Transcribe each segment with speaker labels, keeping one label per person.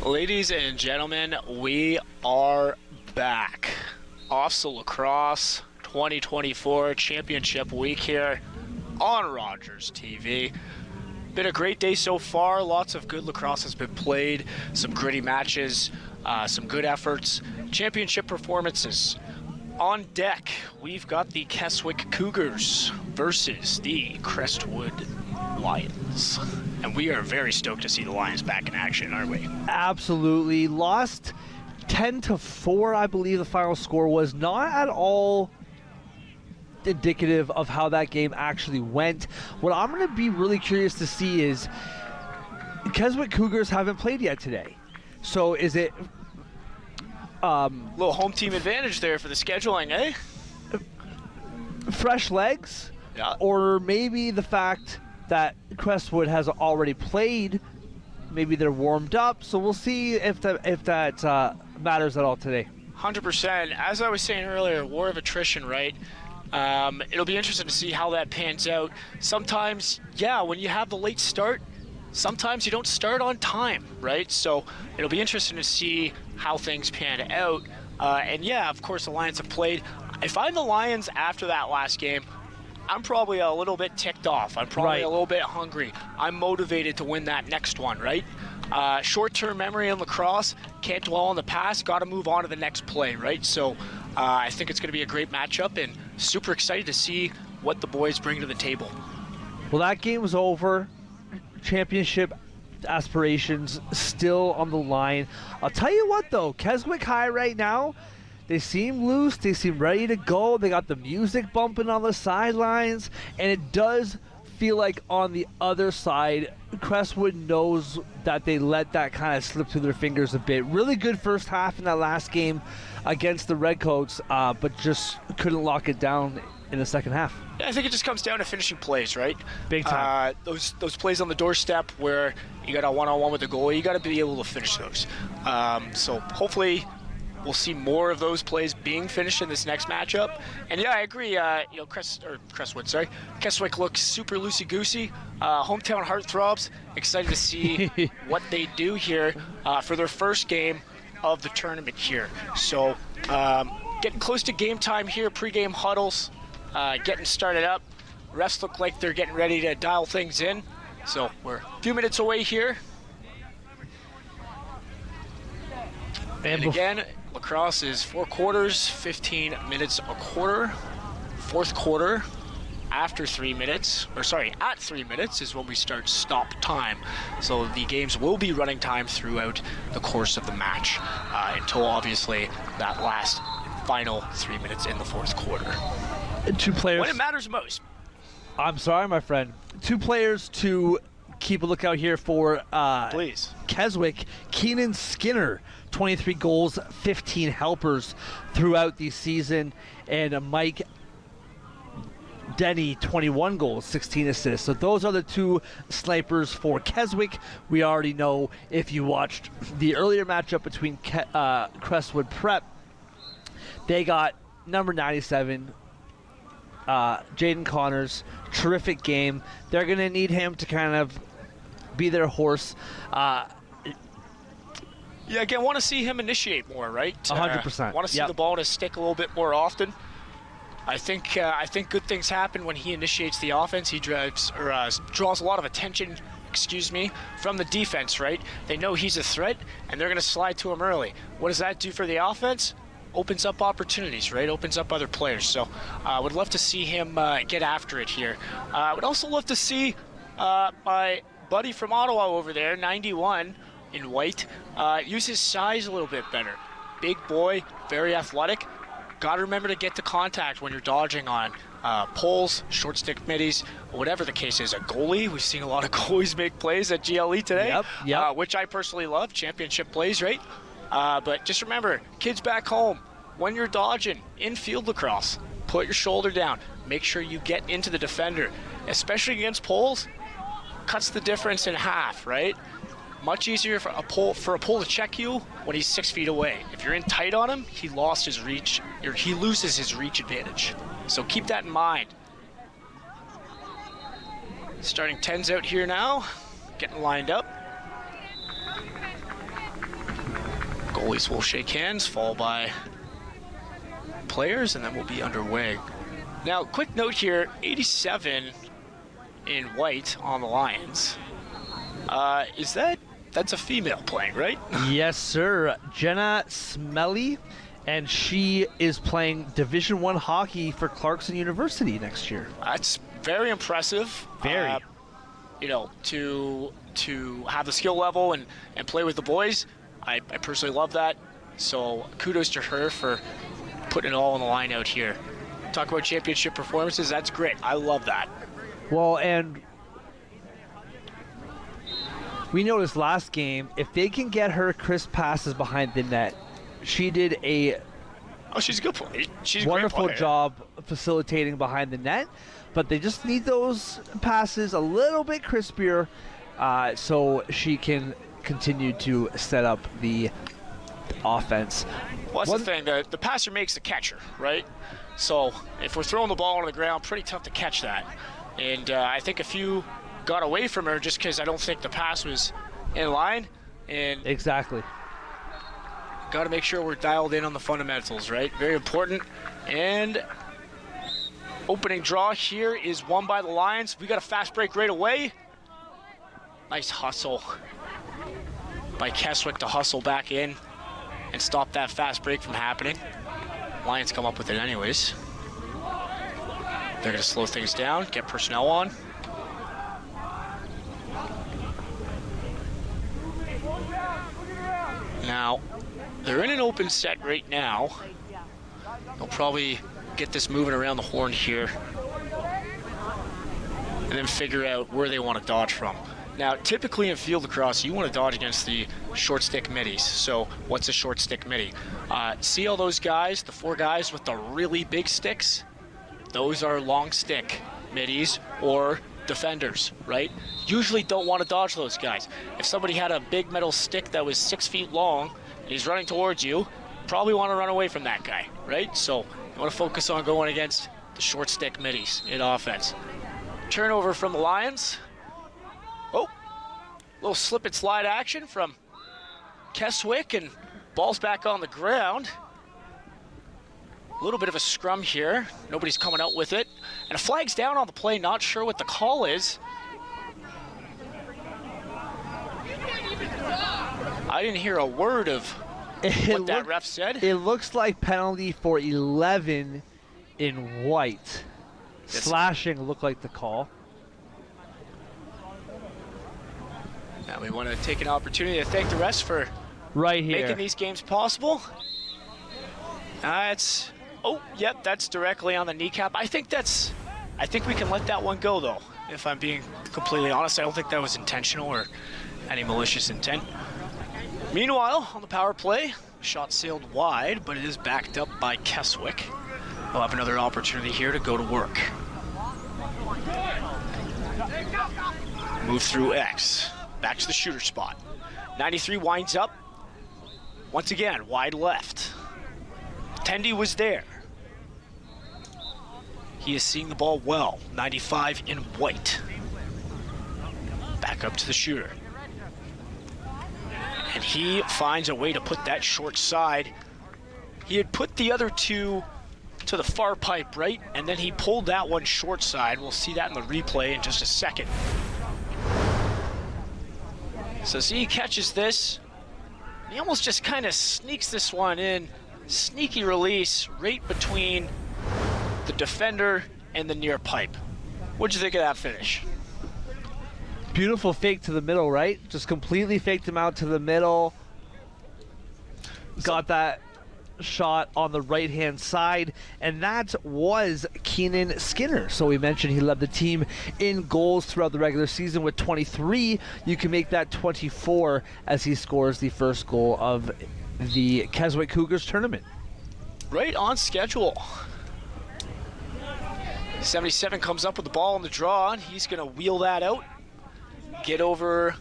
Speaker 1: Ladies and gentlemen, we are back. OFSAA Lacrosse 2024 Championship Week here on Rogers TV. Been a great day so far. Lots of good lacrosse has been played. Some gritty matches, some good efforts, championship performances. On deck, we've got the Keswick Cougars versus the Crestwood Lions. And we are very stoked to see the Lions back in action, aren't we?
Speaker 2: Absolutely. Lost 10-4, I believe the final score was. Not at all indicative of how that game actually went. What I'm going to be really curious to see is Keswick Cougars haven't played yet today. So is it...
Speaker 1: little home team advantage there for the scheduling, eh?
Speaker 2: fresh legs?
Speaker 1: Yeah.
Speaker 2: Or maybe the fact that Crestwood has already played, maybe they're warmed up, so we'll see if that matters at all today.
Speaker 1: 100%. As I was saying earlier, war of attrition, right? It'll be interesting to see how that pans out. Sometimes, yeah, when you have the late start, sometimes you don't start on time, right? So it'll be interesting to see how things pan out. And yeah, of course, the Lions have played. If I'm the Lions after that last game, I'm probably a little bit ticked off. I'm probably a little bit hungry. I'm motivated to win that next one, right? Short-term memory in lacrosse, can't dwell on the past, got to move on to the next play, right? So I think it's going to be a great matchup and super excited to see what the boys bring to the table.
Speaker 2: Well, that game was over. Championship aspirations still on the line. I'll tell you what, though, Keswick High right now, they seem loose, they seem ready to go. They got the music bumping on the sidelines, and it does feel like on the other side, Crestwood knows that they let that kind of slip through their fingers a bit. Really good first half in that last game against the Redcoats, but just couldn't lock it down in the second half.
Speaker 1: Yeah, I think it just comes down to finishing plays, right?
Speaker 2: Big time.
Speaker 1: Those plays on the doorstep where you got a one-on-one with the goalie, you got to be able to finish those. So hopefully we'll see more of those plays being finished in this next matchup. And yeah, I agree. Keswick looks super loosey-goosey. Hometown heartthrobs. Excited to see what they do here for their first game of the tournament here. So getting close to game time here, pre-game huddles, getting started up. Refs look like they're getting ready to dial things in. So we're a few minutes away here. And again, lacrosse is 4 quarters, 15 minutes a quarter. Fourth quarter, at 3 minutes is when we start stop time. So the games will be running time throughout the course of the match until obviously that last final 3 minutes in the fourth quarter.
Speaker 2: Two players.
Speaker 1: When it matters most.
Speaker 2: I'm sorry, my friend. 2 players to keep a lookout here for
Speaker 1: Please.
Speaker 2: Keswick. Keenan Skinner, 23 goals, 15 helpers throughout the season. And Mike Denny, 21 goals, 16 assists. So those are the 2 snipers for Keswick. We already know if you watched the earlier matchup between Crestwood Prep, they got number 97, Jaden Connors. Terrific game. They're going to need him to kind of be their horse.
Speaker 1: Yeah, again, want to see him initiate more, right?
Speaker 2: 100%.
Speaker 1: Want to see the ball in his stick a little bit more often. I think good things happen when he initiates the offense. He draws a lot of attention, from the defense, right? They know he's a threat, and they're going to slide to him early. What does that do for the offense? Opens up opportunities, right? Opens up other players. So I would love to see him get after it here. I would also love to see my buddy from Ottawa over there, 91 in white, use his size a little bit better. Big boy, very athletic. Got to remember to get to contact when you're dodging on poles, short stick middies, whatever the case is. A goalie, we've seen a lot of goalies make plays at GLE today, which I personally love, championship plays, right? But just remember, kids back home, when you're dodging in field lacrosse, put your shoulder down. Make sure you get into the defender, especially against poles. Cuts the difference in half, right? Much easier for a pole to check you when he's 6 feet away. If you're in tight on him, he lost his reach, or he loses his reach advantage. So keep that in mind. Starting 10s out here now, getting lined up. Goalies will shake hands, followed by players, and then we'll be underway. Now, quick note here, 87 in white on the Lions. That's a female playing, right?
Speaker 2: Yes, sir. Jenna Smelly, and she is playing Division I hockey for Clarkson University next year.
Speaker 1: That's very impressive.
Speaker 2: Very.
Speaker 1: To have the skill level and play with the boys, I personally love that. So kudos to her for putting it all on the line out here. Talk about championship performances, that's great. I love that.
Speaker 2: Well, and we noticed last game, if they can get her crisp passes behind the net, she did a
Speaker 1: she's a good player. She's a
Speaker 2: wonderful
Speaker 1: great player.
Speaker 2: job facilitating behind the net, but they just need those passes a little bit crispier so she can continue to set up the offense.
Speaker 1: Well, that's the thing. The passer makes the catcher, right? So if we're throwing the ball on the ground, pretty tough to catch that. And I think a few got away from her just because I don't think the pass was in line. And
Speaker 2: Exactly.
Speaker 1: got to make sure we're dialed in on the fundamentals, right? Very important. And opening draw here is won by the Lions. We got a fast break right away. Nice hustle by Keswick to hustle back in and stop that fast break from happening. Lions come up with it anyways. They're going to slow things down, get personnel on. Now, they're in an open set right now. They'll probably get this moving around the horn here and then figure out where they want to dodge from. Now, typically in field lacrosse, you want to dodge against the short stick middies. So what's a short stick middie? See all those guys, the 4 guys with the really big sticks? Those are long stick middies or defenders, right? Usually don't want to dodge those guys. If somebody had a big metal stick that was 6 feet long and he's running towards you, probably want to run away from that guy, right? So you want to focus on going against the short stick middies in offense. Turnover from the Lions. Oh, little slip and slide action from Keswick, and ball's back on the ground. A little bit of a scrum here. Nobody's coming out with it. And a flag's down on the play, not sure what the call is. I didn't hear a word of what that ref said.
Speaker 2: It looks like penalty for 11 in white. Slashing looked like the call.
Speaker 1: Now we want to take an opportunity to thank the refs for
Speaker 2: Right here.
Speaker 1: making these games possible. That's, oh, yep, that's directly on the kneecap. I think we can let that one go, though, if I'm being completely honest. I don't think that was intentional or any malicious intent. Meanwhile, on the power play, shot sailed wide, but it is backed up by Keswick. We'll have another opportunity here to go to work. Move through X. Back to the shooter spot. 93 winds up. Once again, wide left. Tendy was there. He is seeing the ball well. 95 in white. Back up to the shooter. And he finds a way to put that short side. He had put the other 2 to the far pipe, right? And then he pulled that one short side. We'll see that in the replay in just a second. So see, he catches this. He almost just kind of sneaks this one in. Sneaky release right between the defender and the near pipe. What'd you think of that finish?
Speaker 2: Beautiful fake to the middle, right? Just completely faked him out to the middle. Got that shot on the right-hand side, and that was Keenan Skinner. So we mentioned he led the team in goals throughout the regular season with 23. You can make that 24 as he scores the first goal of the Keswick Cougars tournament.
Speaker 1: Right on schedule. 77 comes up with the ball on the draw, and he's going to wheel that out, get over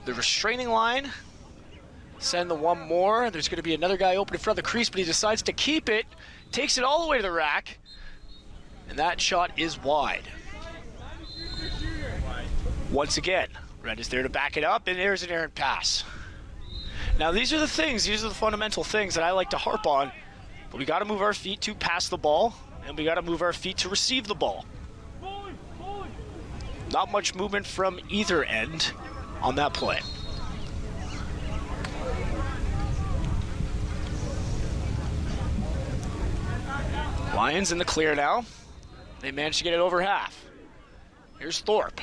Speaker 1: the restraining line, send the one more. There's going to be another guy open in front of the crease, but he decides to keep it, takes it all the way to the rack, and that shot is wide. Once again, Red is there to back it up, and there's an errant pass. Now these are the fundamental things that I like to harp on. But we got to move our feet to pass the ball, and we got to move our feet to receive the ball. Not much movement from either end on that play. Lions in the clear now. They managed to get it over half. Here's Thorpe,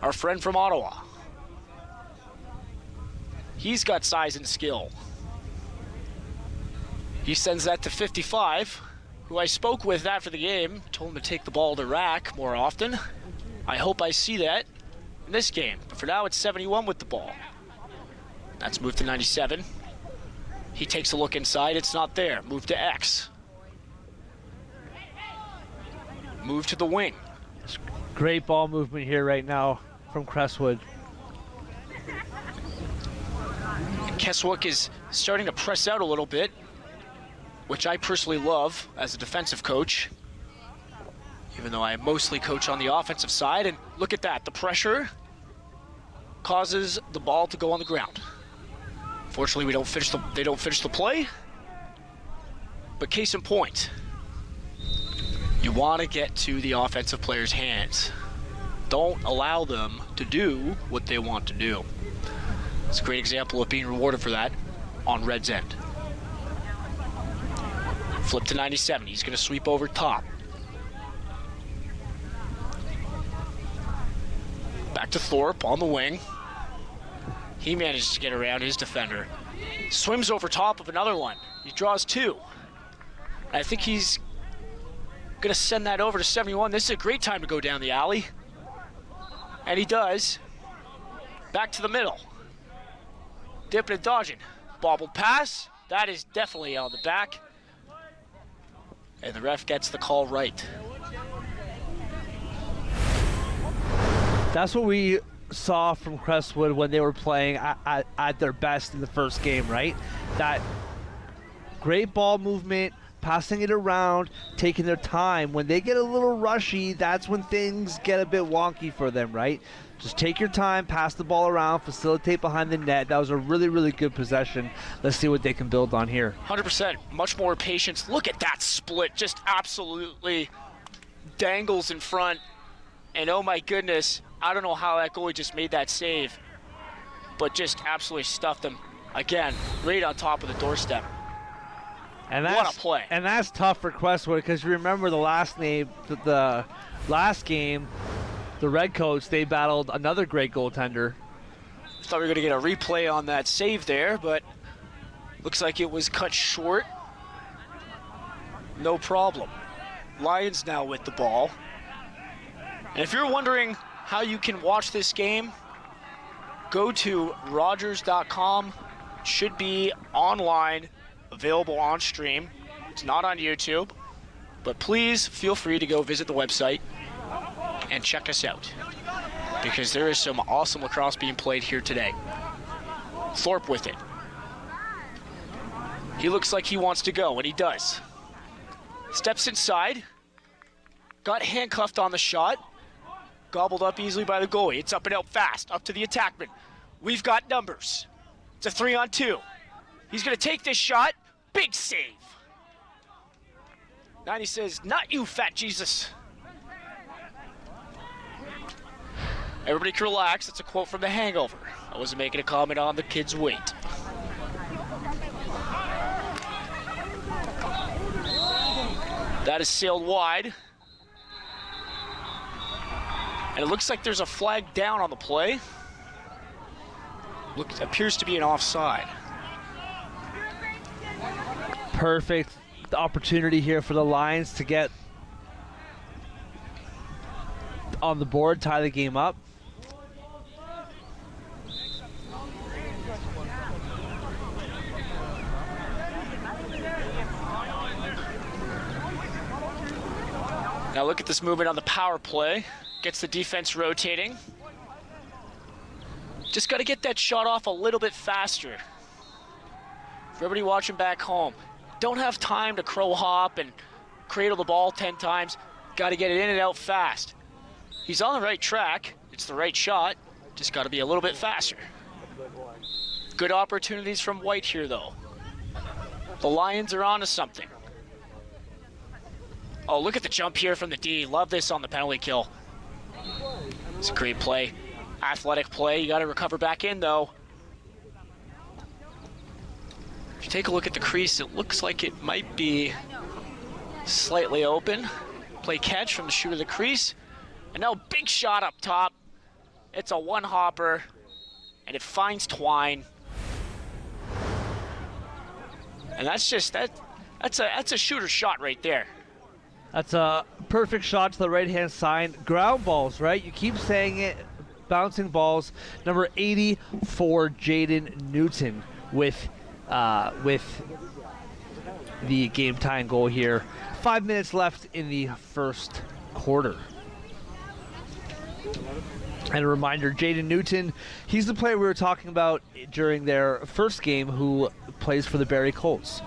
Speaker 1: our friend from Ottawa. He's got size and skill. He sends that to 55, who I spoke with after the game, told him to take the ball to rack more often. I hope I see that in this game. But for now, it's 71 with the ball. That's moved to 97. He takes a look inside. It's not there. Move to X. Move to the wing.
Speaker 2: Great ball movement here right now from Crestwood.
Speaker 1: Keswick is starting to press out a little bit, which I personally love as a defensive coach, even though I mostly coach on the offensive side. And look at that, the pressure causes the ball to go on the ground. Fortunately, they don't finish the play, but case in point, you want to get to the offensive players' hands. Don't allow them to do what they want to do. It's a great example of being rewarded for that on Red's end. Flip to 97. He's going to sweep over top. Back to Thorpe on the wing. He manages to get around his defender. Swims over top of another one. He draws two. I think he's going to send that over to 71. This is a great time to go down the alley. And he does. Back to the middle. Dipping and dodging. Bobbled pass. That is definitely on the back. And the ref gets the call right.
Speaker 2: That's what we saw from Crestwood when they were playing at their best in the first game, right? That great ball movement, passing it around, taking their time. When they get a little rushy, that's when things get a bit wonky for them, right? Just take your time, pass the ball around, facilitate behind the net. That was a really, really good possession. Let's see what they can build on here.
Speaker 1: 100%. Much more patience. Look at that split. Just absolutely dangles in front. And oh my goodness, I don't know how that goalie just made that save, but just absolutely stuffed them again, right on top of the doorstep.
Speaker 2: And
Speaker 1: what a play.
Speaker 2: And that's tough for Crestwood, because you remember the last game, the last game, the Redcoats, they battled another great goaltender.
Speaker 1: Thought we were going to get a replay on that save there, but looks like it was cut short. No problem. Lions now with the ball. And if you're wondering how you can watch this game, go to Rogers.com. It should be online, available on stream. It's not on YouTube, but please feel free to go visit the website and check us out, because there is some awesome lacrosse being played here today. Thorpe with it. He looks like he wants to go, and he does. Steps inside. Got handcuffed on the shot. Gobbled up easily by the goalie. It's up and out fast, up to the attackman. We've got numbers. It's a 3-on-2. He's going to take this shot. Big save. 90 says, "Not you, fat Jesus." Everybody can relax. That's a quote from The Hangover. I wasn't making a comment on the kid's weight. That is sailed wide. And it looks like there's a flag down on the play. Appears to be an offside.
Speaker 2: Perfect opportunity here for the Lions to get on the board, tie the game up.
Speaker 1: Now look at this movement on the power play. Gets the defense rotating. Just got to get that shot off a little bit faster. For everybody watching back home, don't have time to crow hop and cradle the ball 10 times. Got to get it in and out fast. He's on the right track. It's the right shot. Just got to be a little bit faster. Good opportunities from White here, though. The Lions are onto something. Oh, look at the jump here from the D. Love this on the penalty kill. It's a great play. Athletic play. You got to recover back in, though. If you take a look at the crease, it looks like it might be slightly open. Play catch from the shoot of the crease. And now big shot up top. It's a one-hopper, and it finds Twine. And that's just that's a shooter shot right there.
Speaker 2: That's a perfect shot to the right-hand side. Ground balls, right? You keep saying it. Bouncing balls. Number 80 for Jaden Newton with the game-tying goal here. 5 minutes left in the first quarter. And a reminder, Jaden Newton, he's the player we were talking about during their first game who plays for the Barrie Colts.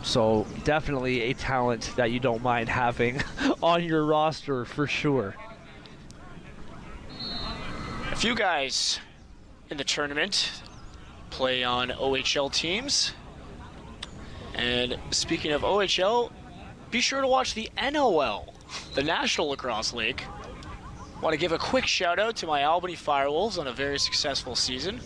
Speaker 2: So definitely a talent that you don't mind having on your roster for sure.
Speaker 1: A few guys in the tournament play on OHL teams. And speaking of OHL, be sure to watch the NOL, the National Lacrosse League. Want to give a quick shout out to my Albany Firewolves on a very successful season.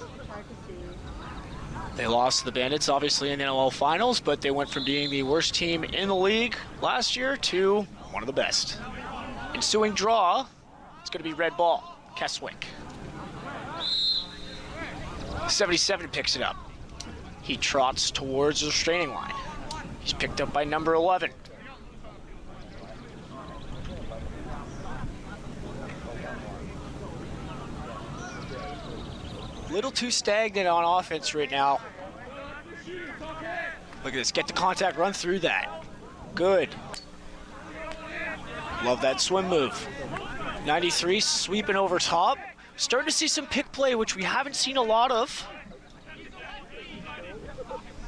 Speaker 1: They lost to the Bandits, obviously, in the NOL finals, but they went from being the worst team in the league last year to one of the best. Ensuing draw, it's going to be red ball, Keswick. 77 picks it up. He trots towards the restraining line. He's picked up by number 11. Little too stagnant on offense right now. Look at this, get the contact, run through that. Good. Love that swim move. 93 sweeping over top. Starting to see some pick play, which we haven't seen a lot of.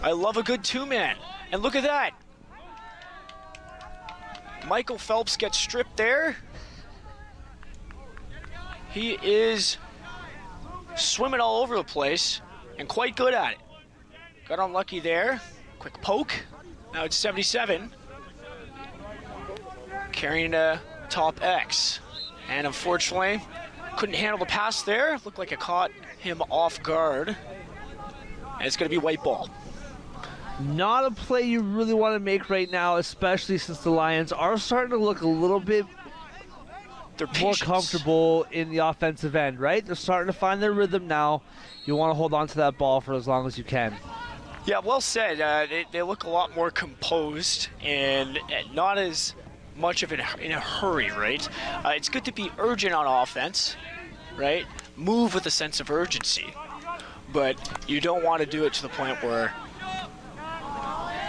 Speaker 1: I love a good two-man. And look at that. Michael Phelps gets stripped there. He is swimming all over the place and quite good at it. Got unlucky there. Quick poke. Now it's 77. Carrying a top X. And unfortunately, couldn't handle the pass there. Looked like it caught him off guard. And it's going to be white ball.
Speaker 2: Not a play you really want to make right now, especially since the Lions are starting to look a little bit more comfortable in the offensive end, right? They're starting to find their rhythm now. You want to hold on to that ball for as long as you can.
Speaker 1: Yeah, well said. They look a lot more composed and not as much of in a hurry, right? It's good to be urgent on offense, right? Move with a sense of urgency. But you don't want to do it to the point where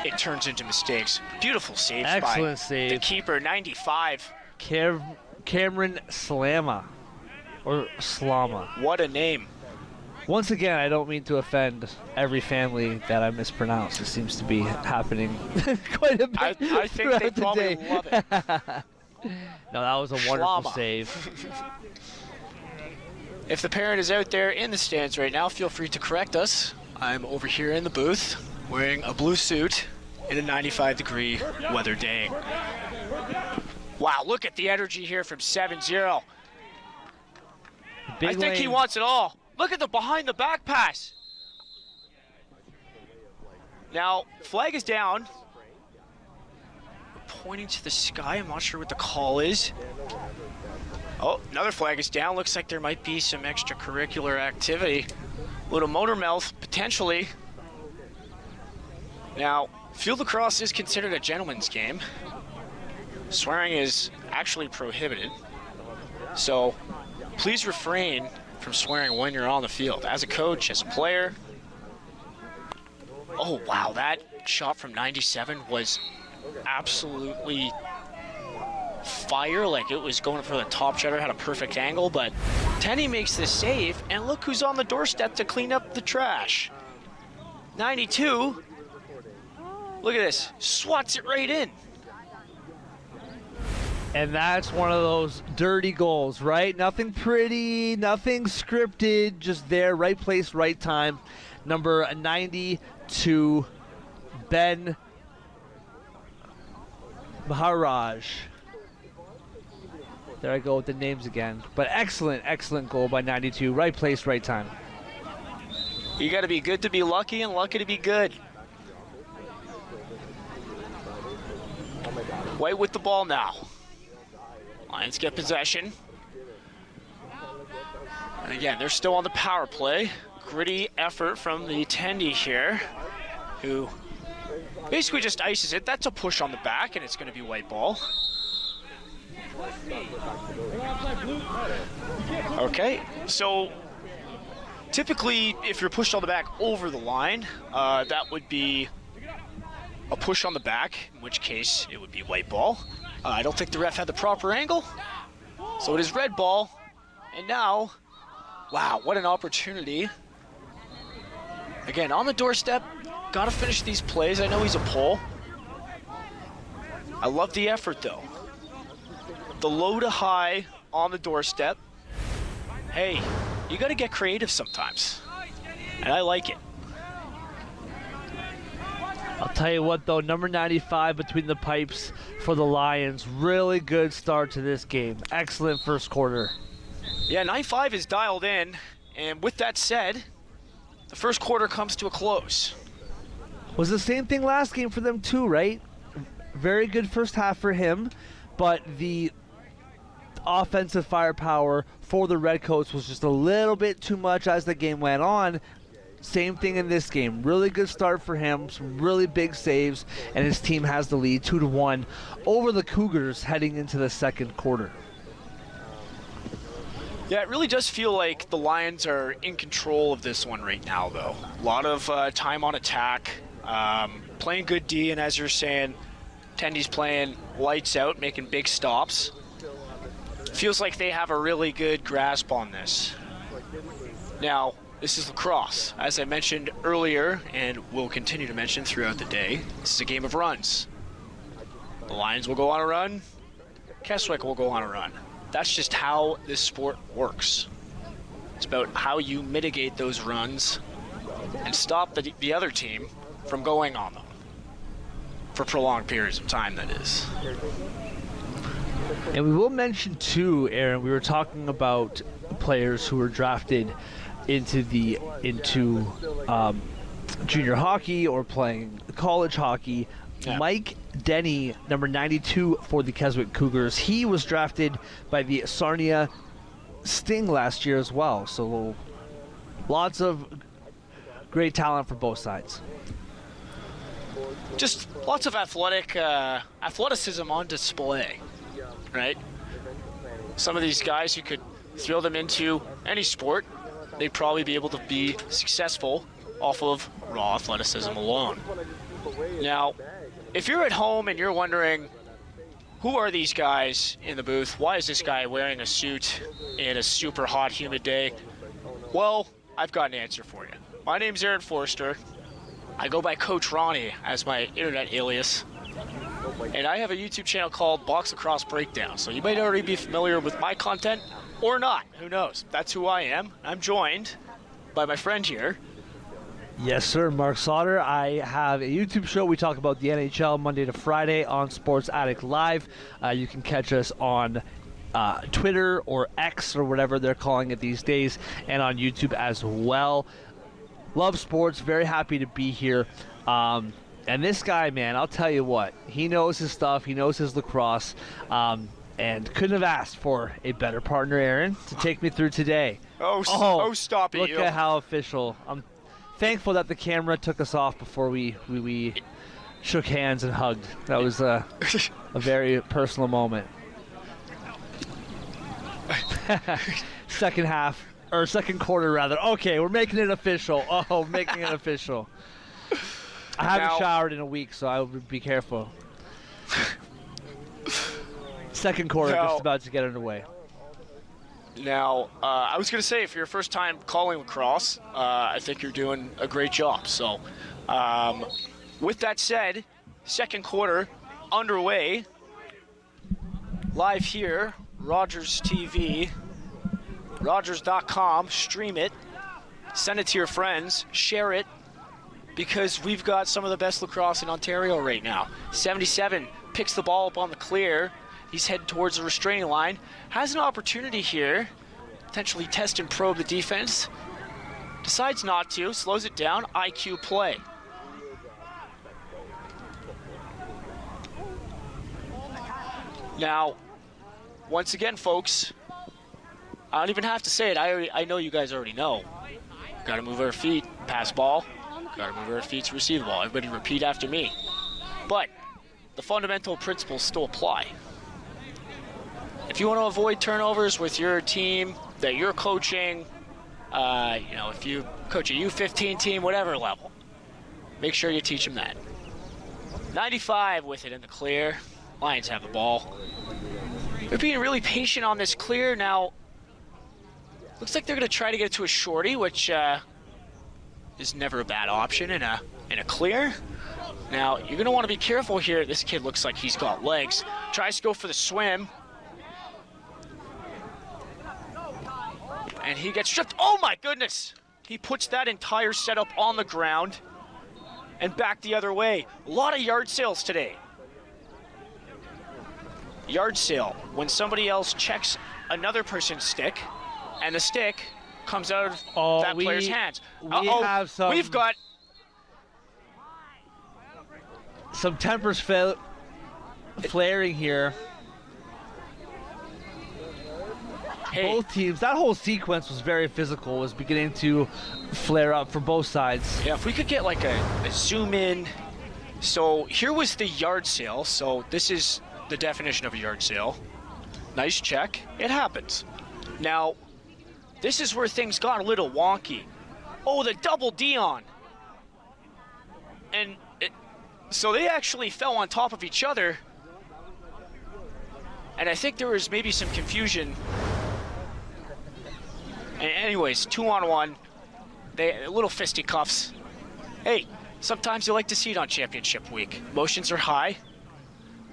Speaker 1: it turns into mistakes. Beautiful save by the keeper, 95.
Speaker 2: Cameron Slama, or Slama.
Speaker 1: What a name.
Speaker 2: Once again, I don't mean to offend every family that I mispronounce. It seems to be happening quite a bit.
Speaker 1: I think they probably love it.
Speaker 2: No, that was a wonderful save.
Speaker 1: If the parent is out there in the stands right now, feel free to correct us. I'm over here in the booth wearing a blue suit in a 95-degree weather day. Wow, look at the energy here from 7-0. I think he wants it all. Look at the behind the back pass. Now, flag is down. Pointing to the sky. I'm not sure what the call is. Oh, another flag is down. Looks like there might be some extracurricular activity. Little motor mouth, potentially. Now, field lacrosse is considered a gentleman's game. Swearing is actually prohibited. So, please refrain from swearing when you're on the field. As a coach, as a player. Oh, wow, that shot from 97 was absolutely fire. Like, it was going for the top shutter, had a perfect angle, but Tenney makes the save, and look who's on the doorstep to clean up the trash. 92. Look at this. Swats it right in.
Speaker 2: And that's one of those dirty goals, right? Nothing pretty, nothing scripted, just there, right place, right time. number 92, Ben Maharaj. There I go with the names again. But excellent goal by 92. Right place, right time.
Speaker 1: You got to be good to be lucky and lucky to be good. White with the ball now. Lions get possession. And again, they're still on the power play. Gritty effort from the attendee here, who basically just ices it. That's a push on the back, and it's going to be white ball. Okay, so typically if you're pushed on the back over the line, that would be a push on the back, in which case it would be white ball. I don't think the ref had the proper angle, so it is red ball. And now, wow, what an opportunity. Again, on the doorstep, gotta finish these plays. I know he's a pole. I love the effort though. The low to high on the doorstep. Hey, you gotta get creative sometimes, and I like it.
Speaker 2: I'll tell you what though, number 95 between the pipes for the Lions. Really good start to this game. Excellent first quarter.
Speaker 1: Yeah, 95 is dialed in, and with that said, the first quarter comes to a close.
Speaker 2: Was the same thing last game for them too, right? Very good first half for him, but the offensive firepower for the Redcoats was just a little bit too much as the game went on. Same thing in this game. Really good start for him, some really big saves, and his team has the lead 2-1 over the Cougars heading into the second quarter.
Speaker 1: Yeah, it really does feel like the Lions are in control of this one right now, though. A lot of time on attack, playing good D, and as you're saying, Tendy's playing lights out, making big stops. Feels like they have a really good grasp on this. Now, this is lacrosse. As I mentioned earlier, and will continue to mention throughout the day, this is a game of runs. The Lions will go on a run, Keswick will go on a run. That's just how this sport works. It's about how you mitigate those runs and stop the other team from going on them for prolonged periods of time, that is.
Speaker 2: And we will mention too, Aaron, we were talking about players who were drafted into junior hockey or playing college hockey.
Speaker 1: Yeah.
Speaker 2: Mike Denny, number 92 for the Keswick Cougars. He was drafted by the Sarnia Sting last year as well. So lots of great talent for both sides.
Speaker 1: Just lots of athleticism on display, right? Some of these guys, you could throw them into any sport, they'd probably be able to be successful off of raw athleticism alone. Now, if you're at home and you're wondering, who are these guys in the booth? Why is this guy wearing a suit in a super hot, humid day? Well, I've got an answer for you. My name's Aaron Forster. I go by Coach Ronnie as my internet alias. And I have a YouTube channel called Box Lacrosse Breakdown. So you might already be familiar with my content or not. Who knows? That's who I am. I'm joined by my friend here.
Speaker 2: Yes, sir. Mark Sauter. I have a YouTube show. We talk about the NHL Monday to Friday on Sports Addict Live. You can catch us on Twitter or X or whatever they're calling it these days, and on YouTube as well. Love sports. Very happy to be here. And this guy, man, I'll tell you what. He knows his stuff. He knows his lacrosse. And couldn't have asked for a better partner, Aaron, to take me through today.
Speaker 1: Oh, stop it.
Speaker 2: Look at how official. I'm thankful that the camera took us off before we shook hands and hugged. That was a very personal moment. Second quarter rather. Okay, we're making it official. Making it official. I haven't showered in a week, so I would be careful. Second quarter just about to get underway.
Speaker 1: Now, I was going to say, if you're your first time calling lacrosse, I think you're doing a great job. So, with that said, second quarter underway. Live here, Rogers TV, Rogers.com, stream it. Send it to your friends. Share it. Because we've got some of the best lacrosse in Ontario right now. 77 picks the ball up on the clear. He's heading towards the restraining line. Has an opportunity here. Potentially test and probe the defense. Decides not to. Slows it down. IQ play. Now, once again, folks, I don't even have to say it. I know you guys already know. Got to move our feet. Pass ball. Got to move our feet to receive the ball. Everybody repeat after me. But the fundamental principles still apply. If you want to avoid turnovers with your team that you're coaching, if you coach a U15 team, whatever level, make sure you teach them that. 95 with it in the clear. Lions have the ball. They're being really patient on this clear. Now, looks like they're going to try to get it to a shorty, which is never a bad option in a clear. Now, you're going to want to be careful here. This kid looks like he's got legs. Tries to go for the swim. And he gets stripped. Oh my goodness! He puts that entire setup on the ground and back the other way. A lot of yard sales today. Yard sale, when somebody else checks another person's stick and the stick comes out of that player's hands. We've got
Speaker 2: some tempers flaring here.
Speaker 1: Hey.
Speaker 2: Both teams, that whole sequence was very physical, was beginning to flare up for both sides.
Speaker 1: Yeah, if we could get like a zoom in. So here was the yard sale. So this is the definition of a yard sale. Nice check. It happens. Now, this is where things got a little wonky. Oh, the double Dion. And so they actually fell on top of each other. And I think there was maybe some confusion. And anyways, 2-on-1. A little fisticuffs. Hey, sometimes you like to see it on championship week. Emotions are high.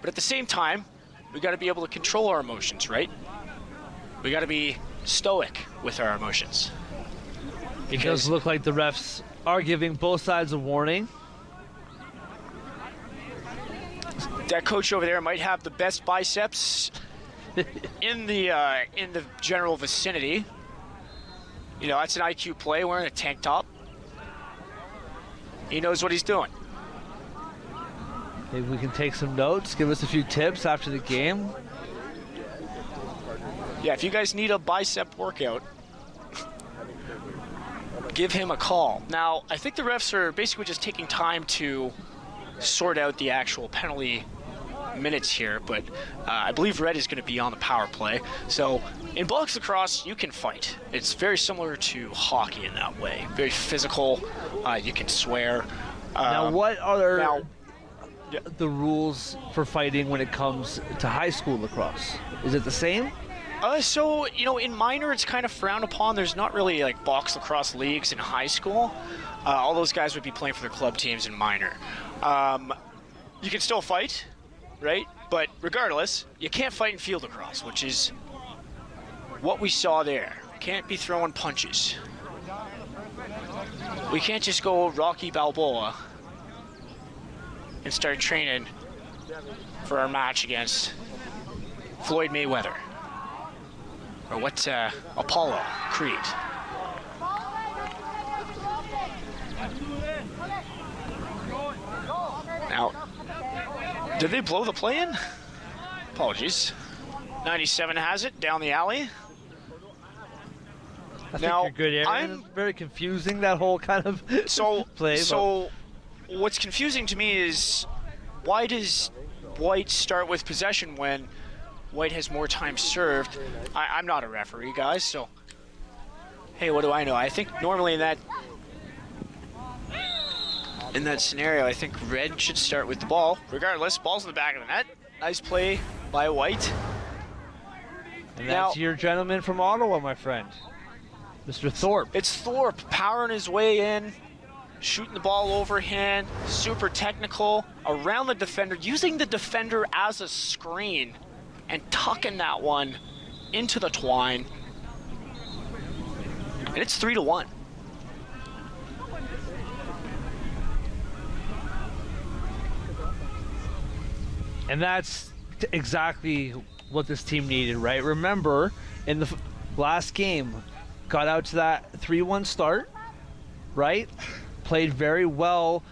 Speaker 1: But at the same time, we got to be able to control our emotions, right? We got to be stoic with our emotions.
Speaker 2: It does look like the refs are giving both sides a warning.
Speaker 1: That coach over there might have the best biceps in the general vicinity. You know, that's an IQ play, wearing a tank top. He knows what he's doing.
Speaker 2: Maybe we can take some notes, give us a few tips after the game.
Speaker 1: Yeah, if you guys need a bicep workout, give him a call. Now, I think the refs are basically just taking time to sort out the actual penalty minutes here, but I believe red is going to be on the power play. So in box lacrosse, you can fight. It's very similar to hockey in that way. Very physical. You can swear.
Speaker 2: Now, what are the rules for fighting when it comes to high school lacrosse? Is it the same?
Speaker 1: So, you know, in minor, it's kind of frowned upon. There's not really like box lacrosse leagues in high school. All those guys would be playing for their club teams in minor. You can still fight, right? But regardless, you can't fight in field lacrosse, which is what we saw there. Can't be throwing punches. We can't just go Rocky Balboa and start training for our match against Floyd Mayweather. Or what's Apollo Creed. Now, did they blow the play in? Apologies. 97 has it down the alley.
Speaker 2: I think you're good, Aaron. It's very confusing, that whole kind of play.
Speaker 1: So what's confusing to me is, why does White start with possession when White has more time served? I'm not a referee, guys, so hey, what do I know? I think normally in that scenario, I think red should start with the ball. Regardless, ball's in the back of the net. Nice play by White.
Speaker 2: And that's your gentleman from Ottawa, my friend, Mr. Thorpe.
Speaker 1: It's Thorpe powering his way in, shooting the ball overhand, super technical, around the defender, using the defender as a screen, and tucking that one into the twine. And it's 3-1.
Speaker 2: And that's exactly what this team needed, right? Remember, in the last game, got out to that 3-1 start, right? Played very well.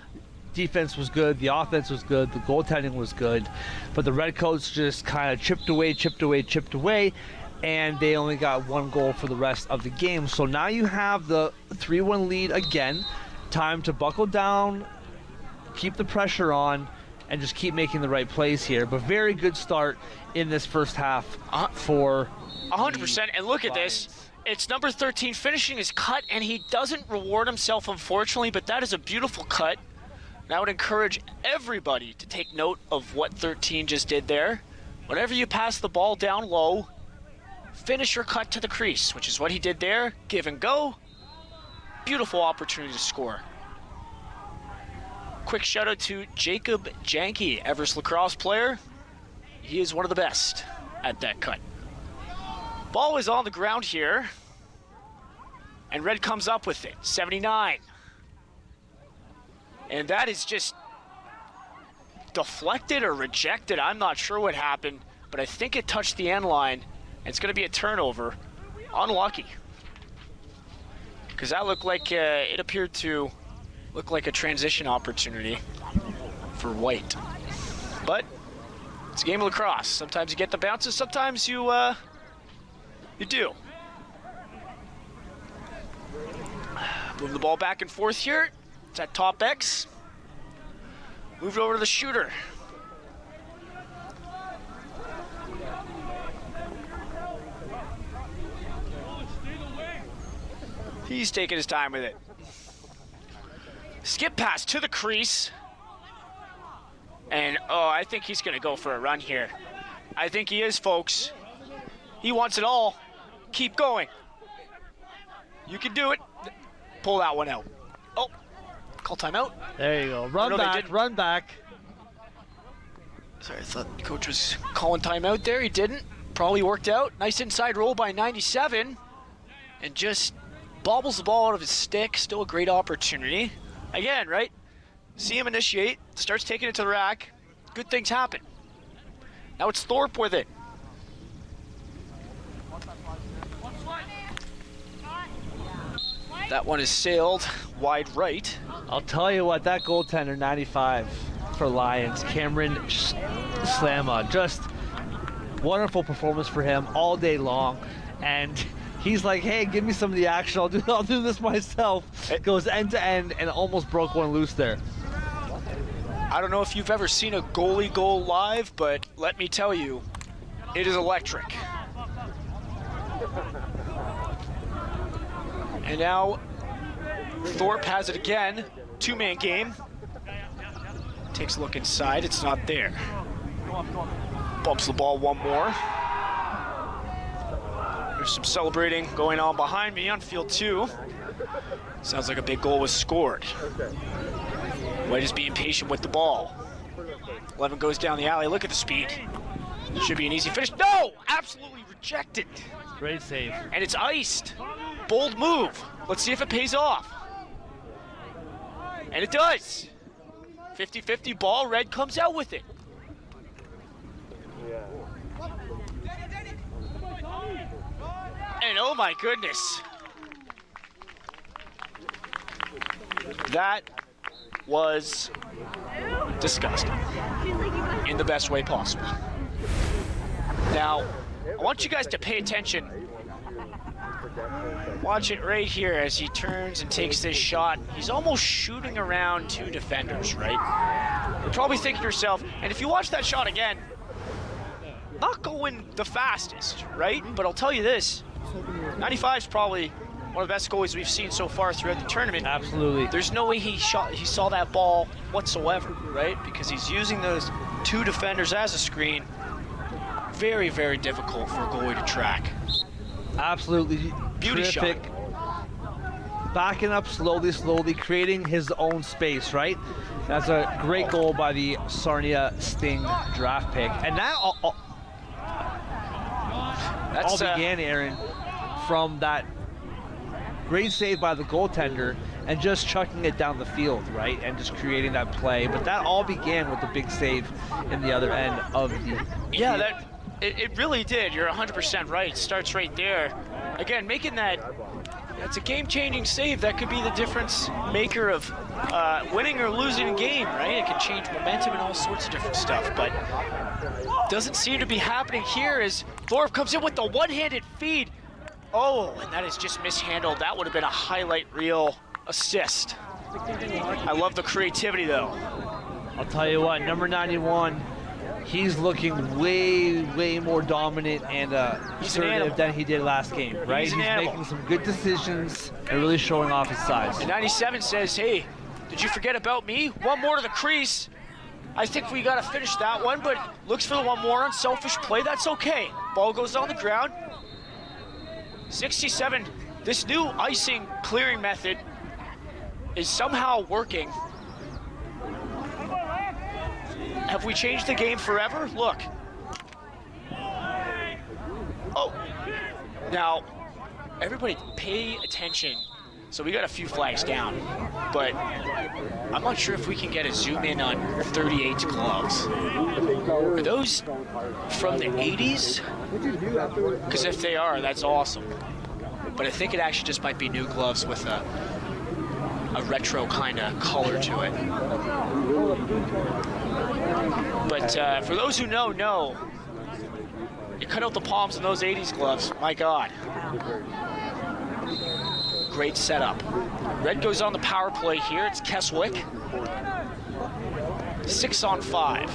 Speaker 2: Defense was good, the offense was good, the goaltending was good, but the Redcoats just kind of chipped away, and they only got 1 goal for the rest of the game. So now you have the 3-1 lead again. Time to buckle down, keep the pressure on, and just keep making the right plays here. But very good start in this first half for
Speaker 1: 100%. And look at this. It's number 13 finishing his cut, and he doesn't reward himself, unfortunately, but that is a beautiful cut. And I would encourage everybody to take note of what 13 just did there. Whenever you pass the ball down low, finish your cut to the crease, which is what he did there. Give and go. Beautiful opportunity to score. Quick shout out to Jacob Janke, Everest Lacrosse player. He is one of the best at that cut. Ball is on the ground here, and Red comes up with it, 79. And that is just deflected or rejected. I'm not sure what happened, but I think it touched the end line, and it's going to be a turnover. Unlucky. Because that looked like, it appeared to look like a transition opportunity for White. But it's a game of lacrosse. Sometimes you get the bounces, sometimes you do. Move the ball back and forth here. It's at top X. Moved over to the shooter. He's taking his time with it. Skip pass to the crease. And, I think he's going to go for a run here. I think he is, folks. He wants it all. Keep going. You can do it. Pull that one out. Oh, call timeout.
Speaker 2: There you go. Run back.
Speaker 1: Sorry, I thought the coach was calling timeout there. He didn't. Probably worked out. Nice inside roll by 97. And just bobbles the ball out of his stick. Still a great opportunity. Again, right? See him initiate. Starts taking it to the rack. Good things happen. Now it's Thorpe with it. That one is sailed wide right.
Speaker 2: I'll tell you what, that goaltender, 95 for Lions, Cameron Slama, just wonderful performance for him all day long. And he's like, hey, give me some of the action. I'll do this myself. It goes end to end and almost broke one loose there.
Speaker 1: I don't know if you've ever seen a goalie goal live, but let me tell you, it is electric. And now Thorpe has it again. 2-man game. Takes a look inside. It's not there. Bumps the ball one more. There's some celebrating going on behind me on field 2. Sounds like a big goal was scored. White is being patient with the ball. 11 goes down the alley. Look at the speed. Should be an easy finish. No! Absolutely rejected.
Speaker 2: Great save.
Speaker 1: And it's iced. Bold move. Let's see if it pays off. And it does. 50-50 ball. Red comes out with it. And oh my goodness. That was disgusting in the best way possible. Now, I want you guys to pay attention. Watch it right here as he turns and takes this shot. He's almost shooting around 2 defenders, right? You're probably thinking to yourself, and if you watch that shot again, not going the fastest, right? But I'll tell you this, 95 is probably one of the best goalies we've seen so far throughout the tournament.
Speaker 2: Absolutely.
Speaker 1: There's no way he saw that ball whatsoever, right? Because he's using those 2 defenders as a screen. Very, very difficult for a goalie to track.
Speaker 2: Absolutely.
Speaker 1: Beauty
Speaker 2: terrific. Shot. Backing up slowly, creating his own space, right? That's a great goal by the Sarnia Sting draft pick. And that all began, Aaron, from that great save by the goaltender and just chucking it down the field, right? And just creating that play. But that all began with the big save in the other end of the...
Speaker 1: Yeah, it really did. You're 100% right. It starts right there. Again, making that, it's a game-changing save. That could be the difference maker of winning or losing a game, right? It can change momentum and all sorts of different stuff, but doesn't seem to be happening here as Thorpe comes in with the one-handed feed. Oh, and that is just mishandled. That would have been a highlight reel assist. I love the creativity, though.
Speaker 2: I'll tell you what, number 91, he's looking way more dominant and assertive than he did last game, right? He's making some good decisions and really showing off his size.
Speaker 1: And 97 says, hey, did you forget about me? One more to the crease. I think we got to finish that one, but looks for the one more unselfish play. That's okay. Ball goes on the ground. 67, this new icing clearing method is somehow working. Have we changed the game forever? Look. Oh. Now, everybody pay attention. So we got a few flags down, but I'm not sure if we can get a zoom in on 38's gloves. Are those from the 80s? Because if they are, that's awesome. But I think it actually just might be new gloves with a retro kind of color to it. But for those who know, you cut out the palms in those 80s gloves, my God. Great setup. Red goes on the power play here. It's Keswick. 6 on 5.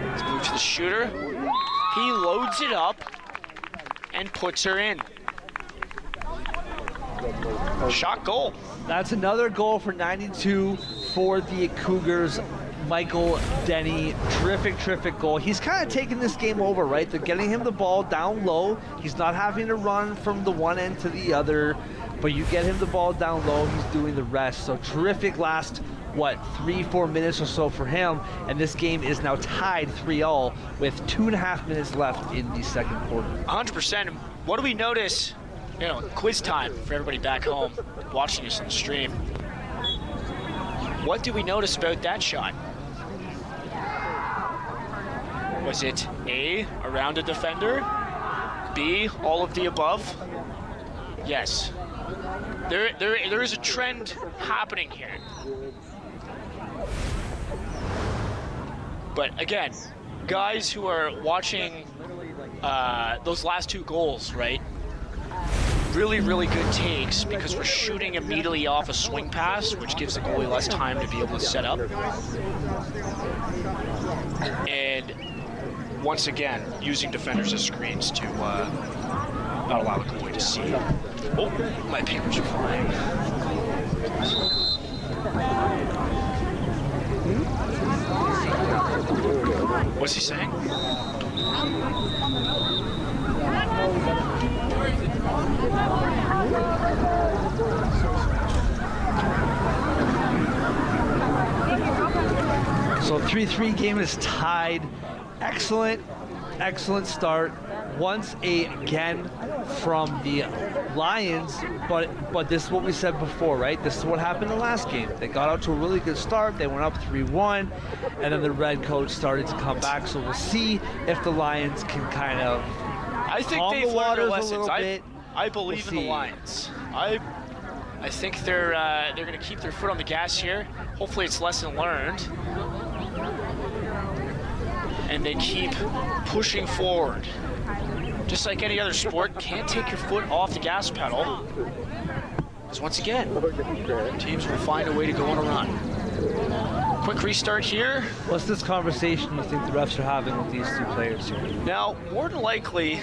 Speaker 1: Let's move to the shooter. He loads it up and puts her in. Shot goal.
Speaker 2: That's another goal for 92 for the Cougars. Michael Denny, terrific goal. He's kind of taking this game over, right? They're getting him the ball down low. He's not having to run from the one end to the other, but you get him the ball down low, he's doing the rest. So terrific last, 3-4 minutes or so for him, and this game is now tied 3-all with 2.5 minutes left in the second quarter.
Speaker 1: 100%. What do we notice? Quiz time for everybody back home watching us on the stream. What do we notice about that shot? Was it A, around a defender? B, all of the above? Yes. There is a trend happening here. But again, guys who are watching those last two goals, right? Really good takes because we're shooting immediately off a swing pass, which gives the goalie less time to be able to set up. And once again, using defenders as screens to not allow the goalie to see. Oh, my papers are flying. What's he saying?
Speaker 2: So 3-3 game is tied. Excellent start once again from the Lions, but this is what we said before, right? This is what happened in the last game. They got out to a really good start. They went up 3-1, and then the red coach started to come back. So we'll see if the Lions can kind of calm the waters a little bit.
Speaker 1: I believe in the Lions. I think they're going to keep their foot on the gas here. Hopefully it's lesson learned. And they keep pushing forward. Just like any other sport, can't take your foot off the gas pedal. Because once again, teams will find a way to go on a run. Quick restart here.
Speaker 2: What's this conversation you think the refs are having with these two players here?
Speaker 1: Now, more than likely,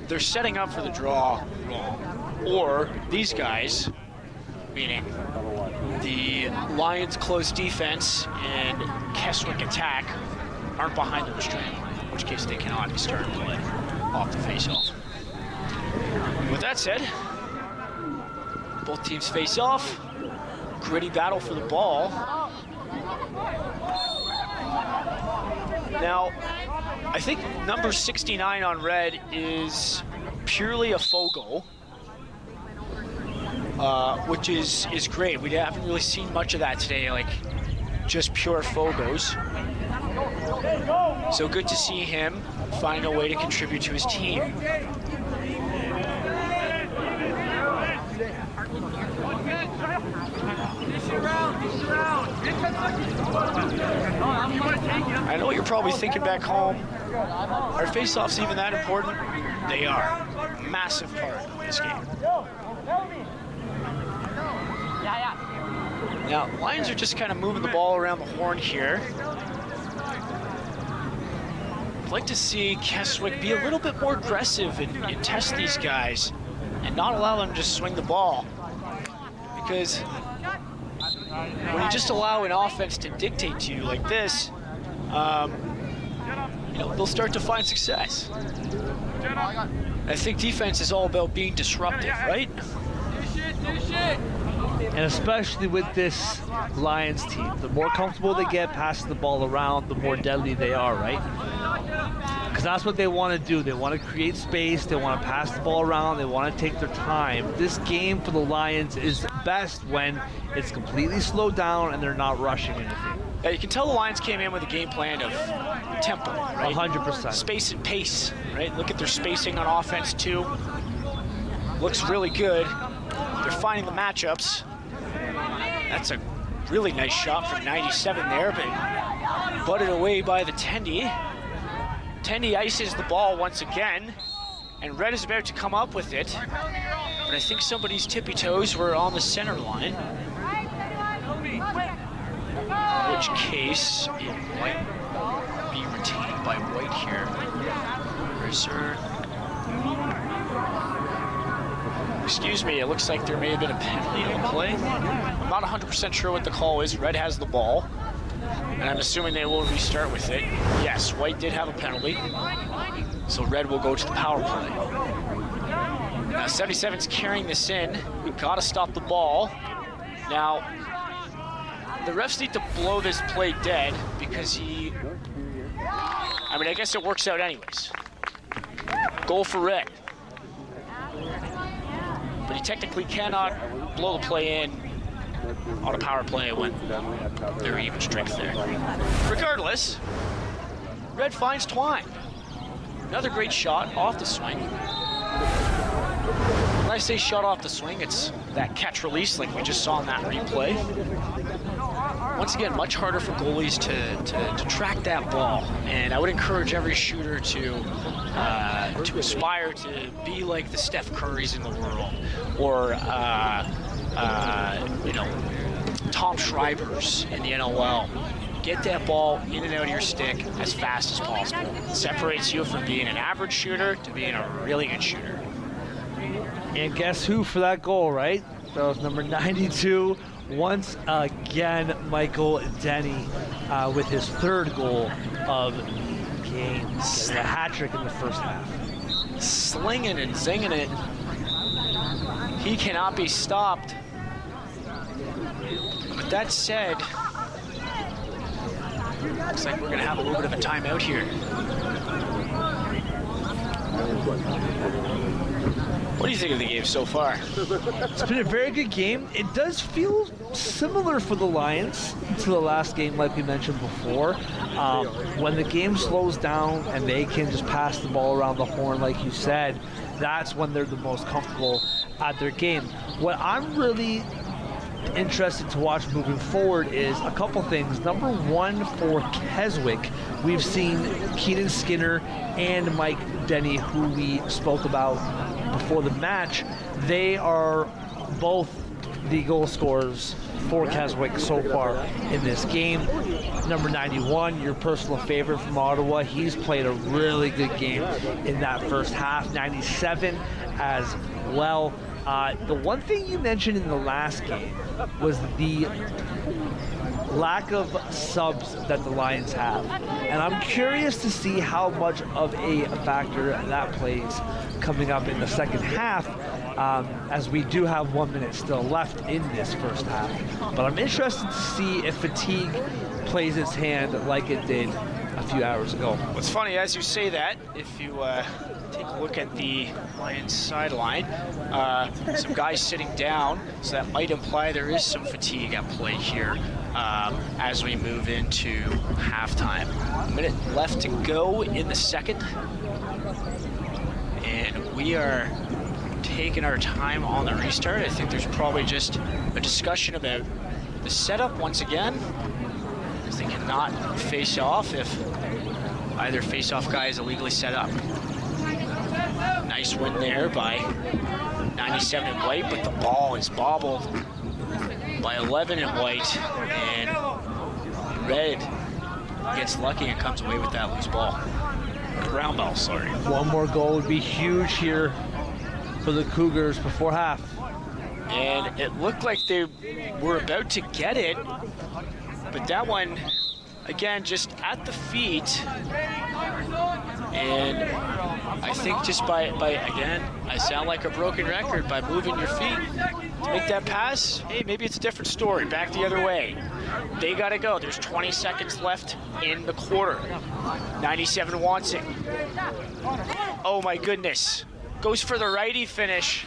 Speaker 1: they're setting up for the draw wrong. Or these guys, meaning the Lions' close defense and Keswick attack, aren't behind the restraint line, in which case they cannot be starting to play off the face-off. With that said, both teams face off. Gritty battle for the ball. Now, I think number 69 on red is purely a faux goal, which is great. We haven't really seen much of that today, like just pure faux goals. So good to see him find a way to contribute to his team. I know you're probably thinking back home, are faceoffs even that important? They are. Massive part of this game. Now, Lions are just kind of moving the ball around the horn here. I'd like to see Keswick be a little bit more aggressive and test these guys and not allow them to just swing the ball. Because when you just allow an offense to dictate to you like this, you know, they'll start to find success. I think defense is all about being disruptive, right?
Speaker 2: And especially with this Lions team, the more comfortable they get passing the ball around, the more deadly they are, right? Because that's what they want to do. They want to create space, they want to pass the ball around, they want to take their time. This game for the Lions is best when it's completely slowed down and they're not rushing anything.
Speaker 1: Yeah, you can tell the Lions came in with a game plan of tempo, right?
Speaker 2: 100%.
Speaker 1: Space and pace, right? Look at their spacing on offense too. Looks really good. They're finding the matchups. That's a really nice shot from 97 there, but butted away by the Tendy. Tendy ices the ball once again, and Red is about to come up with it, but I think somebody's tippy toes were on the center line. In which case, it might be retained by White here. Excuse me, it looks like there may have been a penalty on the play. I'm not 100% sure what the call is. Red has the ball, and I'm assuming they will restart with it. Yes, White did have a penalty, so Red will go to the power play. Now 77's carrying this in. We've got to stop the ball. Now, the refs need to blow this play dead because I guess it works out anyways. Goal for Red. But he technically cannot blow the play in on a power play when they're even strength there. Regardless, Red finds Twine. Another great shot off the swing. When I say shot off the swing, it's that catch release like we just saw in that replay. Once again, much harder for goalies to track that ball, and I would encourage every shooter to aspire to be like the Steph Currys in the world, or Tom Schreibers in the NLL. Get that ball in and out of your stick as fast as possible. It separates you from being an average shooter to being a really good shooter.
Speaker 2: And guess who for that goal, right? That was number 92. Once again, Michael Denny with his third goal of the game. A hat trick in the first half.
Speaker 1: Slinging and zinging it. He cannot be stopped. With that said, looks like we're going to have a little bit of a timeout here. What do you think of the game so far?
Speaker 2: It's been a very good game. It does feel similar for the Lions to the last game, like we mentioned before. When the game slows down and they can just pass the ball around the horn, like you said, that's when they're the most comfortable at their game. What I'm really interested to watch moving forward is a couple things. Number one, for Keswick, we've seen Keenan Skinner and Mike Denny, who we spoke about before the match. They are both the goal scorers for Keswick so far in this game. Number 91, your personal favorite from Ottawa, he's played a really good game in that first half. 97 as well. The one thing you mentioned in the last game was the lack of subs that the Lions have. And I'm curious to see how much of a factor that plays coming up in the second half, as we do have 1 minute still left in this first half. But I'm interested to see if fatigue plays its hand like it did a few hours ago.
Speaker 1: What's funny, as you say that, if you take a look at the Lions sideline. Some guys sitting down, so that might imply there is some fatigue at play here as we move into halftime. A minute left to go in the second. And we are taking our time on the restart. I think there's probably just a discussion about the setup once again, as they cannot face off if either face-off guy is illegally set up. Nice win there by 97 in white, but the ball is bobbled by 11 in white, and red gets lucky and comes away with that loose ball. Ground ball, sorry.
Speaker 2: One more goal would be huge here for the Cougars before half.
Speaker 1: And it looked like they were about to get it, but that one, again, just at the feet. And I think just by again, I sound like a broken record, by moving your feet to make that pass, hey, maybe it's a different story. Back the other way. They got to go. There's 20 seconds left in the quarter. 97 wants it. Oh my goodness. Goes for the righty finish.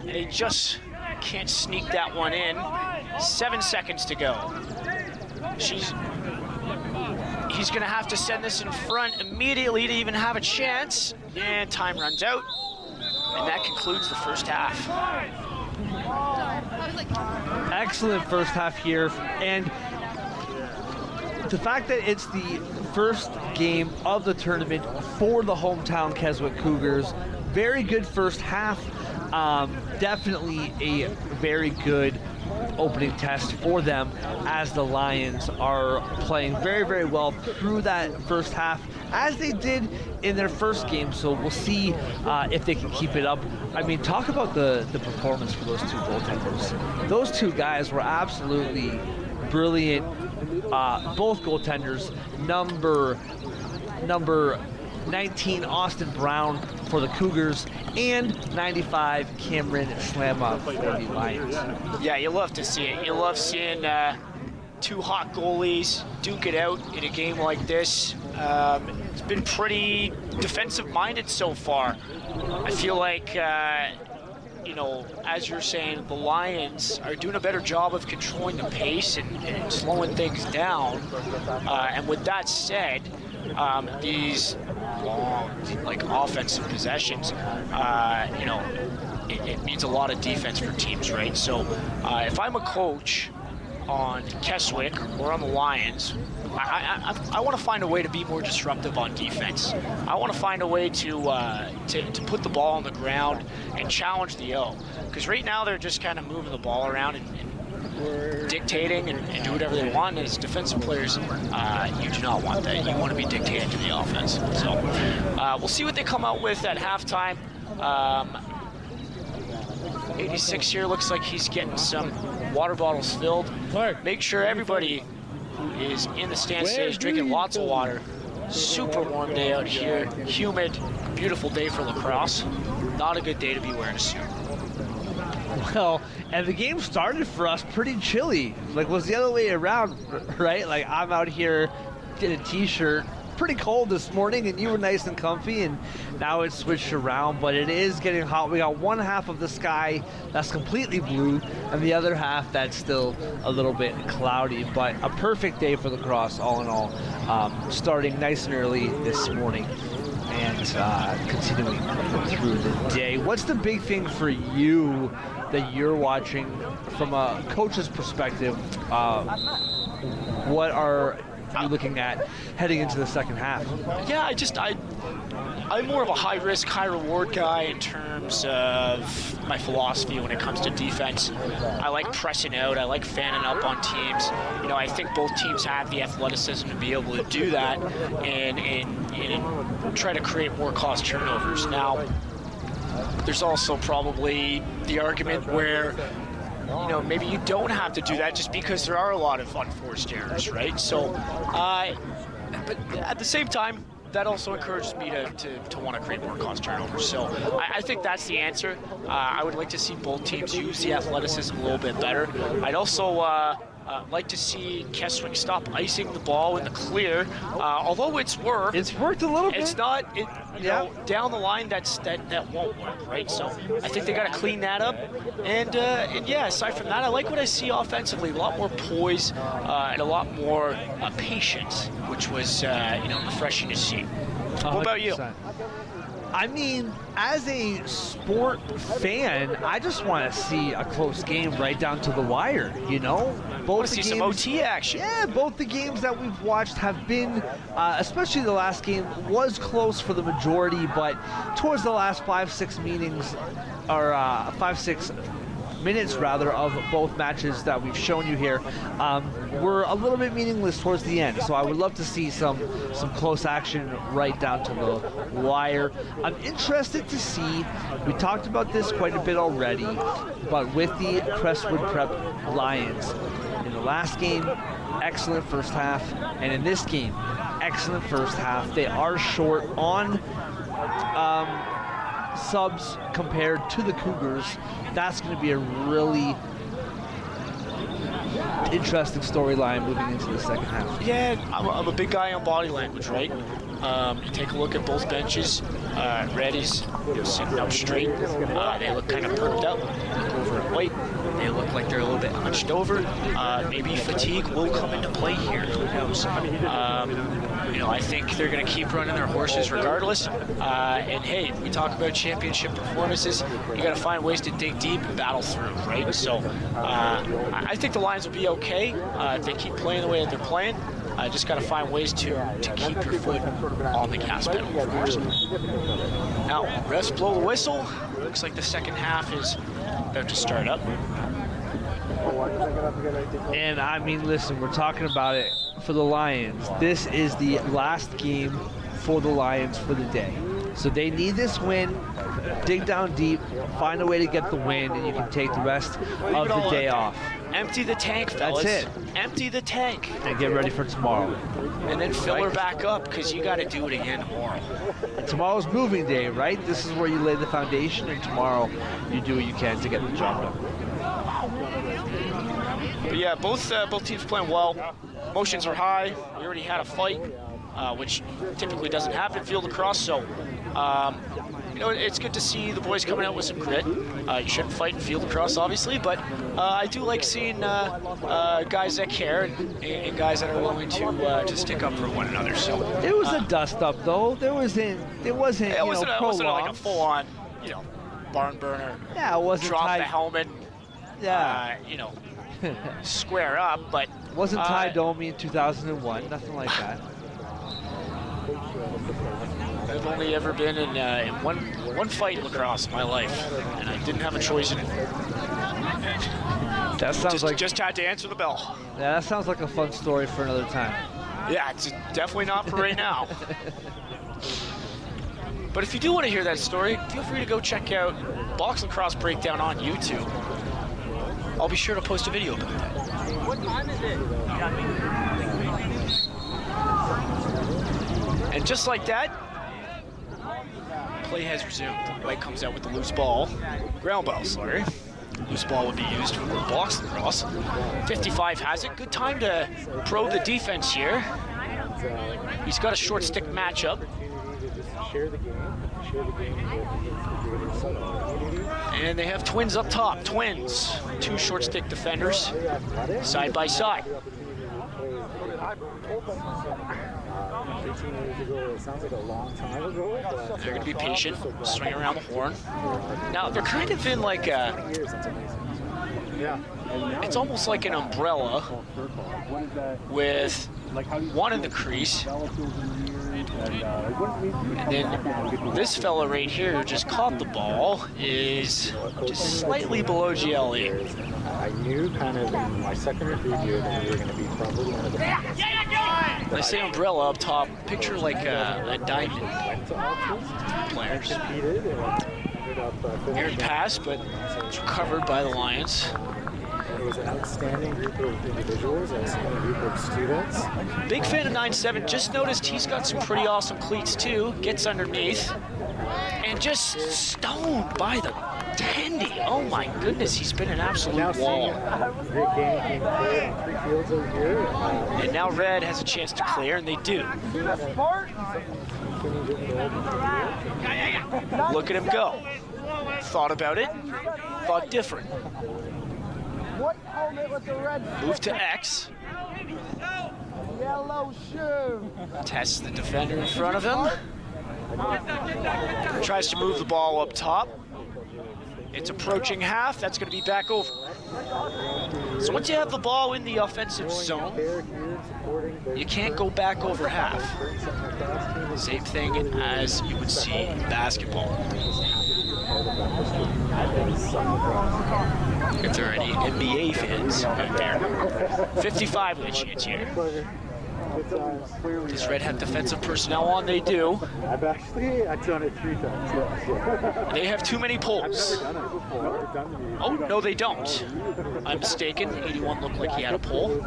Speaker 1: And he just can't sneak that one in. 7 seconds to go. He's going to have to send this in front immediately to even have a chance. And time runs out. And that concludes the first half.
Speaker 2: Excellent first half here. And the fact that it's the first game of the tournament for the hometown Keswick Cougars, very good first half. Definitely a very good opening test for them, as the Lions are playing very, very well through that first half, as they did in their first game. So we'll see if they can keep it up. I mean, talk about the performance for those two goaltenders. Those two guys were absolutely brilliant. Both goaltenders, number 19 Austin Brown for the Cougars, and 95 Cameron Slama for the Lions.
Speaker 1: Yeah, you love to see it. You love seeing two hot goalies duke it out in a game like this. It's been pretty defensive-minded so far. I feel like, you know, as you're saying, the Lions are doing a better job of controlling the pace and slowing things down. And with that said, these long, like, offensive possessions, you know, it means a lot of defense for teams, right? So if I'm a coach on Keswick or on the Lions, I want to find a way to be more disruptive on defense. I want to find a way to put the ball on the ground and challenge the O. Because right now they're just kind of moving the ball around and dictating and do whatever they want. As defensive players, you do not want that. You want to be dictating to the offense. So we'll see what they come out with at halftime. 86 here looks like he's getting some water bottles filled. Make sure everybody who is in the stands today is drinking lots of water. Super warm day out here. Humid, beautiful day for lacrosse. Not a good day to be wearing a suit.
Speaker 2: Well, and the game started for us pretty chilly. Like, was the other way around, right? Like, I'm out here in a t-shirt, pretty cold this morning, and you were nice and comfy, and now it's switched around, but it is getting hot. We got one half of the sky that's completely blue, and the other half that's still a little bit cloudy, but a perfect day for lacrosse, all in all, starting nice and early this morning and continuing through the day. What's the big thing for you that you're watching from a coach's perspective? What are you looking at heading into the second half?
Speaker 1: Yeah, I'm more of a high-risk, high-reward guy in terms of my philosophy when it comes to defense. I like pressing out. I like fanning up on teams. You know, I think both teams have the athleticism to be able to do that and try to create more cost turnovers. Now, there's also probably the argument where, you know, maybe you don't have to do that just because there are a lot of unforced errors, right? So, but at the same time, that also encourages me to want to create more cost turnovers. So I think that's the answer. I would like to see both teams use the athleticism a little bit better. I'd also Like to see Keswick stop icing the ball in the clear. Although it's worked
Speaker 2: a little bit.
Speaker 1: It's not, you know, down the line that won't work, right? So I think they got to clean that up. And yeah, aside from that, I like what I see offensively. A lot more poise and a lot more patience, which was refreshing to see.
Speaker 2: 100%.
Speaker 1: What about you?
Speaker 2: I mean, as a sport fan, I just want to see a close game right down to the wire, you know?
Speaker 1: Want to see some OT action.
Speaker 2: Yeah, both the games that we've watched have been, especially the last game, was close for the majority, but towards the last 5-6 meetings, or 5-6 minutes rather, of both matches that we've shown you here were a little bit meaningless towards the end. So I would love to see some close action right down to the wire. I'm interested to see, we talked about this quite a bit already, but with the Crestwood Prep Lions, in the last game, excellent first half, and in this game, excellent first half. They are short on subs compared to the Cougars. That's going to be a really interesting storyline moving into the second half.
Speaker 1: Yeah, I'm a big guy on body language, right? You take a look at both benches. Red is sitting up straight. They look kind of perked up. Look over at white. They look like they're a little bit hunched over. Maybe fatigue will come into play here. Who knows? I think they're going to keep running their horses regardless. And hey, we talk about championship performances. You got to find ways to dig deep and battle through, right? So I think the Lions will be okay if they keep playing the way that they're playing. I just got to find ways to keep your foot on the gas pedal, of course. Now, refs blow the whistle. Looks like the second half is about to start up.
Speaker 2: And I mean, listen, we're talking about it for the Lions. This is the last game for the Lions for the day. So they need this win, dig down deep, find a way to get the win, and you can take the rest of the day off.
Speaker 1: Empty the tank, fellas.
Speaker 2: That's it.
Speaker 1: Empty the tank.
Speaker 2: And get ready for tomorrow.
Speaker 1: And then fill her back up, because you got to do it again tomorrow.
Speaker 2: And tomorrow's moving day, right? This is where you lay the foundation, and tomorrow you do what you can to get the job done.
Speaker 1: But yeah, both teams playing well. Emotions are high. We already had a fight, which typically doesn't happen in field lacrosse. So, it's good to see the boys coming out with some grit. You shouldn't fight in field lacrosse, obviously, but I do like seeing guys that care and guys that are willing to stick up for one another. So
Speaker 2: it was a dust up, though. It wasn't
Speaker 1: like a full-on, barn burner.
Speaker 2: Yeah, it wasn't
Speaker 1: drop
Speaker 2: tied.
Speaker 1: the helmet.
Speaker 2: Yeah.
Speaker 1: Square up, but
Speaker 2: wasn't Ty Domi in 2001, nothing like that.
Speaker 1: I've only ever been in one fight in lacrosse in my life, and I didn't have a choice in it.
Speaker 2: That sounds
Speaker 1: just had to answer the bell.
Speaker 2: Yeah, that sounds like a fun story for another time.
Speaker 1: Yeah, it's definitely not for right now. But if you do want to hear that story, feel free to go check out Box Lacrosse Breakdown on YouTube. I'll be sure to post a video about that. What time is it? And just like that, play has resumed. White comes out with the loose ball. Ground ball, sorry. Loose ball would be used for box lacrosse. 55 has it. Good time to probe the defense here. He's got a short stick matchup. And they have twins up top. Twins. Two short stick defenders. Side by side. They're going to be patient. Swing around the horn. Now, they're kind of in like a... It's almost like an umbrella with one in the crease. And then this fella right here who just caught the ball is just slightly below GLE.
Speaker 3: I knew kind of in my second or third year that we were going to be probably one of the best.
Speaker 1: When I say umbrella up top, picture like a diamond players. Near pass, but it's recovered by the Lions.
Speaker 3: It was an outstanding group of individuals, an outstanding group of students.
Speaker 1: Big fan of 9-7. Just noticed he's got some pretty awesome cleats too. Gets underneath and just stoned by the Tendy, oh my goodness, he's been an absolute wall.
Speaker 3: Great game being played on 3 fields over here.
Speaker 1: And now Red has a chance to clear, and they do. Look at him go. Thought about it, thought different. Move to X.
Speaker 4: Yellow shoe.
Speaker 1: Tests the defender in front of him. Tries to move the ball up top. It's approaching half. That's going to be back over. So once you have the ball in the offensive zone, you can't go back over half. Same thing as you would see in basketball. If there are any NBA fans out there. 55 with a chance here. Does Red have defensive personnel on? They do.
Speaker 3: I've done it 3 times.
Speaker 1: They have too many poles. Oh, no, they don't. I'm mistaken. 81 looked like he had a pole.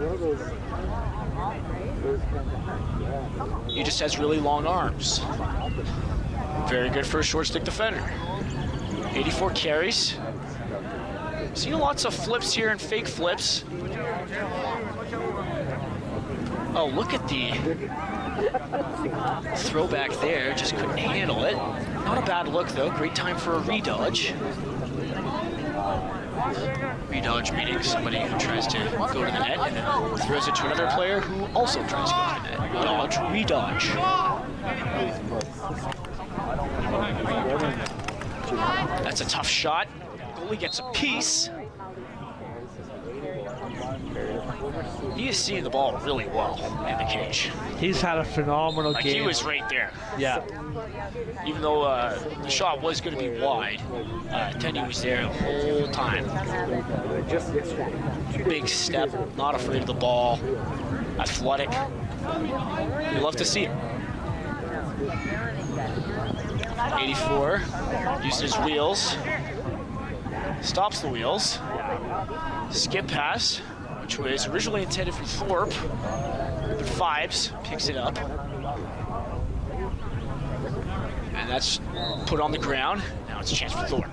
Speaker 1: He just has really long arms. Very good for a short stick defender. 84 carries. Seen lots of flips here and fake flips. Oh, look at the throwback there. Just couldn't handle it. Not a bad look, though. Great time for a redodge. Redodge meaning somebody who tries to go to the net and then throws it to another player who also tries to go to the net. Dodge, redodge. That's a tough shot. Goalie gets a piece. He is seeing the ball really well in the cage.
Speaker 2: He's had a phenomenal game.
Speaker 1: He was right there.
Speaker 2: Yeah.
Speaker 1: Even though the shot was going to be wide, Tendy was there the whole time. Big step, not afraid of the ball, athletic. You love to see it. 84, using his wheels, stops the wheels, skip pass, which was originally intended for Thorpe. The 5s, picks it up. And that's put on the ground. Now it's a chance for Thorpe.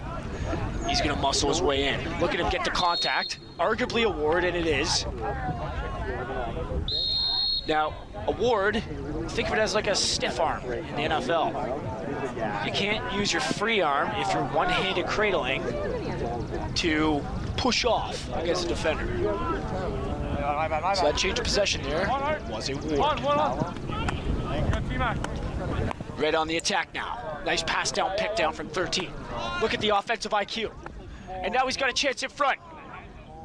Speaker 1: He's gonna muscle his way in. Look at him get the contact. Arguably a Ward, and it is. Now, a Ward, think of it as like a stiff arm in the NFL. You can't use your free arm if you're one-handed cradling to push off against a defender. So that change of possession there was a Ward. Red on the attack now. Nice pass down, pick down from 13. Look at the offensive IQ. And now he's got a chance in front.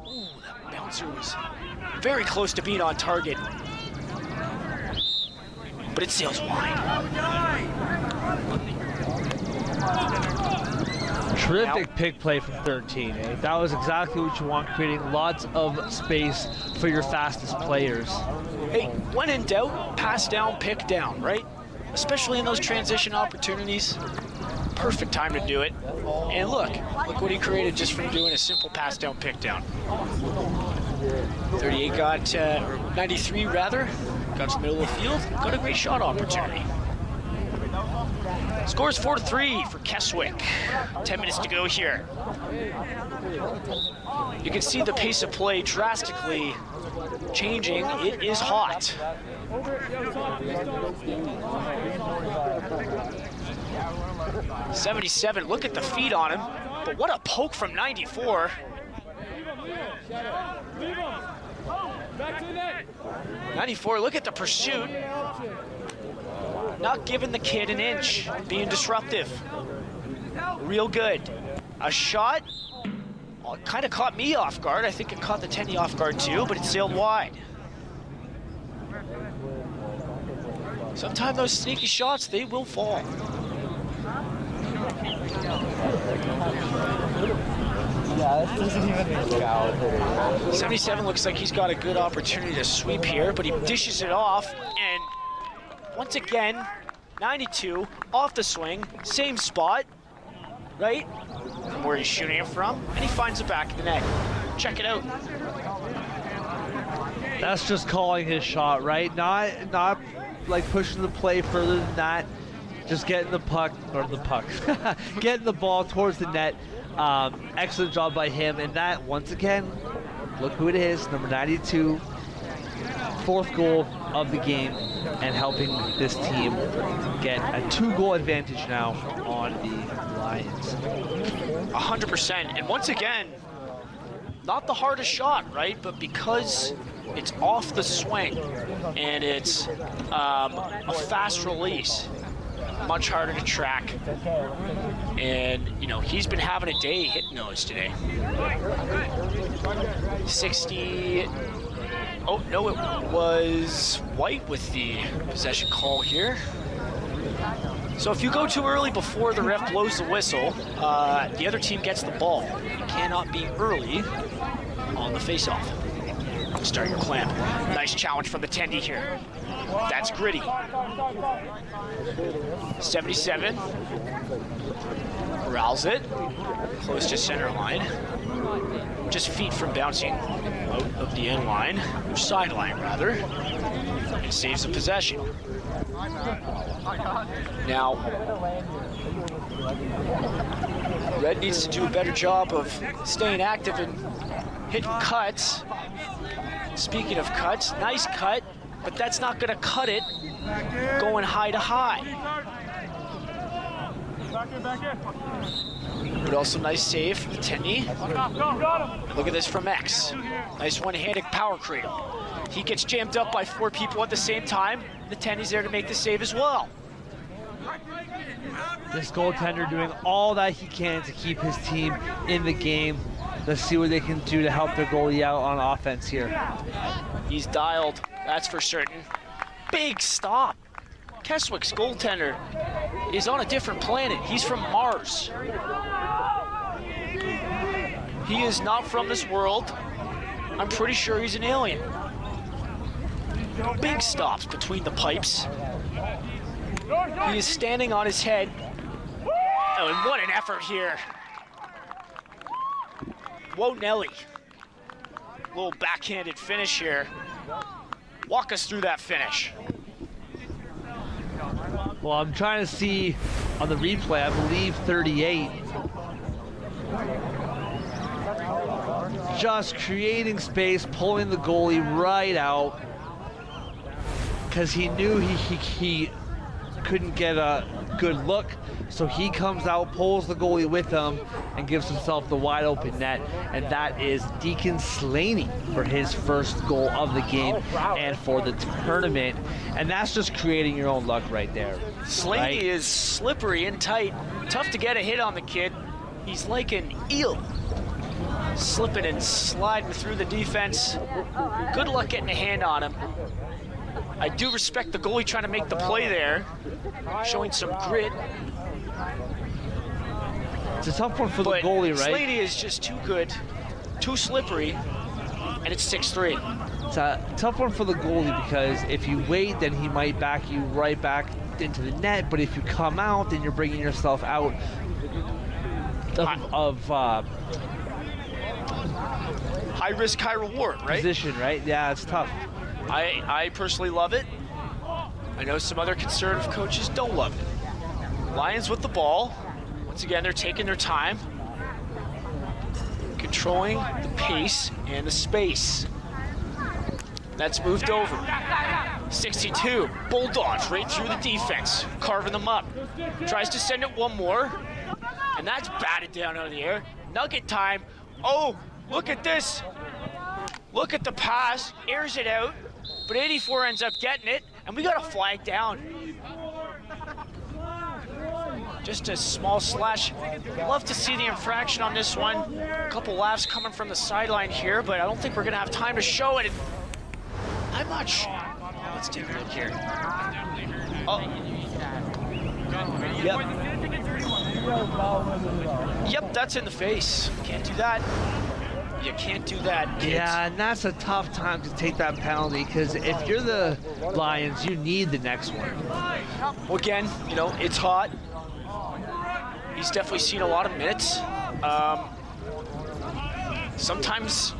Speaker 1: Ooh, that bouncer was very close to being on target. But it sails wide.
Speaker 2: Terrific pick play from 13. Eh? That was exactly what you want, creating lots of space for your fastest players.
Speaker 1: Hey, when in doubt, pass down, pick down, right? Especially in those transition opportunities. Perfect time to do it. And look what he created just from doing a simple pass down, pick down. 38 got, or 93 rather, got to the middle of the field, got a great shot opportunity. Scores 4-3 for Keswick. 10 minutes to go here. You can see the pace of play drastically changing. It is hot. '77, look at the feet on him, but what a poke from 94. 94, look at the pursuit. Not giving the kid an inch, being disruptive. Real good. A shot, well, it kind of caught me off guard. I think it caught the Tendy off guard too, but it sailed wide. Sometimes those sneaky shots, they will fall.
Speaker 4: Yeah, this isn't even a
Speaker 1: 77 looks like he's got a good opportunity to sweep here, but he dishes it off, and once again, 92 off the swing, same spot, right? From where he's shooting it from, and he finds the back of the net. Check it out.
Speaker 2: That's just calling his shot, right? Not like pushing the play further than that. just getting the getting the ball towards the net. Excellent job by him. And that, once again, look who it is, number 92, fourth goal of the game, and helping this team get a 2-goal advantage now on the Lions.
Speaker 1: 100%. And once again, not the hardest shot, right? But because it's off the swing and it's a fast release, much harder to track. And, you know, he's been having a day hitting those today. 60. Oh, no, it was White with the possession call here. So if you go too early before the ref blows the whistle, the other team gets the ball. You cannot be early on the face-off. Start your clamp. Nice challenge from the Tendy here. That's gritty. 77. Corrals it. Close to center line. Just feet from bouncing out of the end line, or sideline rather, and saves the possession. Now, Red needs to do a better job of staying active and hitting cuts. Speaking of cuts, nice cut, but that's not going to cut it going high to high. But also nice save from Tenny. Look at this from X. Nice one-handed power cradle. He gets jammed up by 4 people at the same time. The Tenny's there to make the save as well.
Speaker 2: This goaltender doing all that he can to keep his team in the game. Let's see what they can do to help their goalie out on offense here.
Speaker 1: He's dialed, that's for certain. Big stop. Keswick's goaltender is on a different planet. He's from Mars. He is not from this world. I'm pretty sure he's an alien. Big stops between the pipes. He is standing on his head. Oh, and what an effort here. Whoa, Nelly. Little backhanded finish here. Walk us through that finish.
Speaker 2: Well, I'm trying to see on the replay, I believe 38. Just creating space, pulling the goalie right out, because he knew he couldn't get a good look, so he comes out, pulls the goalie with him, and gives himself the wide open net, and that is Deacon Slaney for his first goal of the game and for the tournament, and that's just creating your own luck right there.
Speaker 1: Slaney
Speaker 2: right?
Speaker 1: is slippery and tight, tough to get a hit on the kid. He's like an eel, slipping and sliding through the defense. Good luck getting a hand on him. I do respect the goalie trying to make the play there, showing some grit.
Speaker 2: It's a tough one for the
Speaker 1: But
Speaker 2: goalie, right?
Speaker 1: Slaney is just too good, too slippery, and it's 6-3.
Speaker 2: It's a tough one for the goalie because if you wait, then he might back you right back into the net. But if you come out, then you're bringing yourself out of
Speaker 1: High risk, high reward, right?
Speaker 2: position, right? Yeah, it's tough.
Speaker 1: I personally love it. I know some other conservative coaches don't love it. Lions with the ball. Once again, they're taking their time, controlling the pace and the space. That's moved over. 62, Bulldogs right through the defense, carving them up. Tries to send it one more, and that's batted down out of the air. Nugget time. Oh, look at this. Look at the pass, airs it out, but 84 ends up getting it, and we got a flag down. Just a small slash. Love to see the infraction on this one. A couple laughs coming from the sideline here, but I don't think we're gonna have time to show it. I'm not sure. Let's take a look here. Oh. Yep, that's in the face. Can't do that. You can't do that, kids.
Speaker 2: Yeah, and that's a tough time to take that penalty because if you're the Lions, you need the next one.
Speaker 1: Well, again, you know, it's hot. He's definitely seen a lot of minutes. Sometimes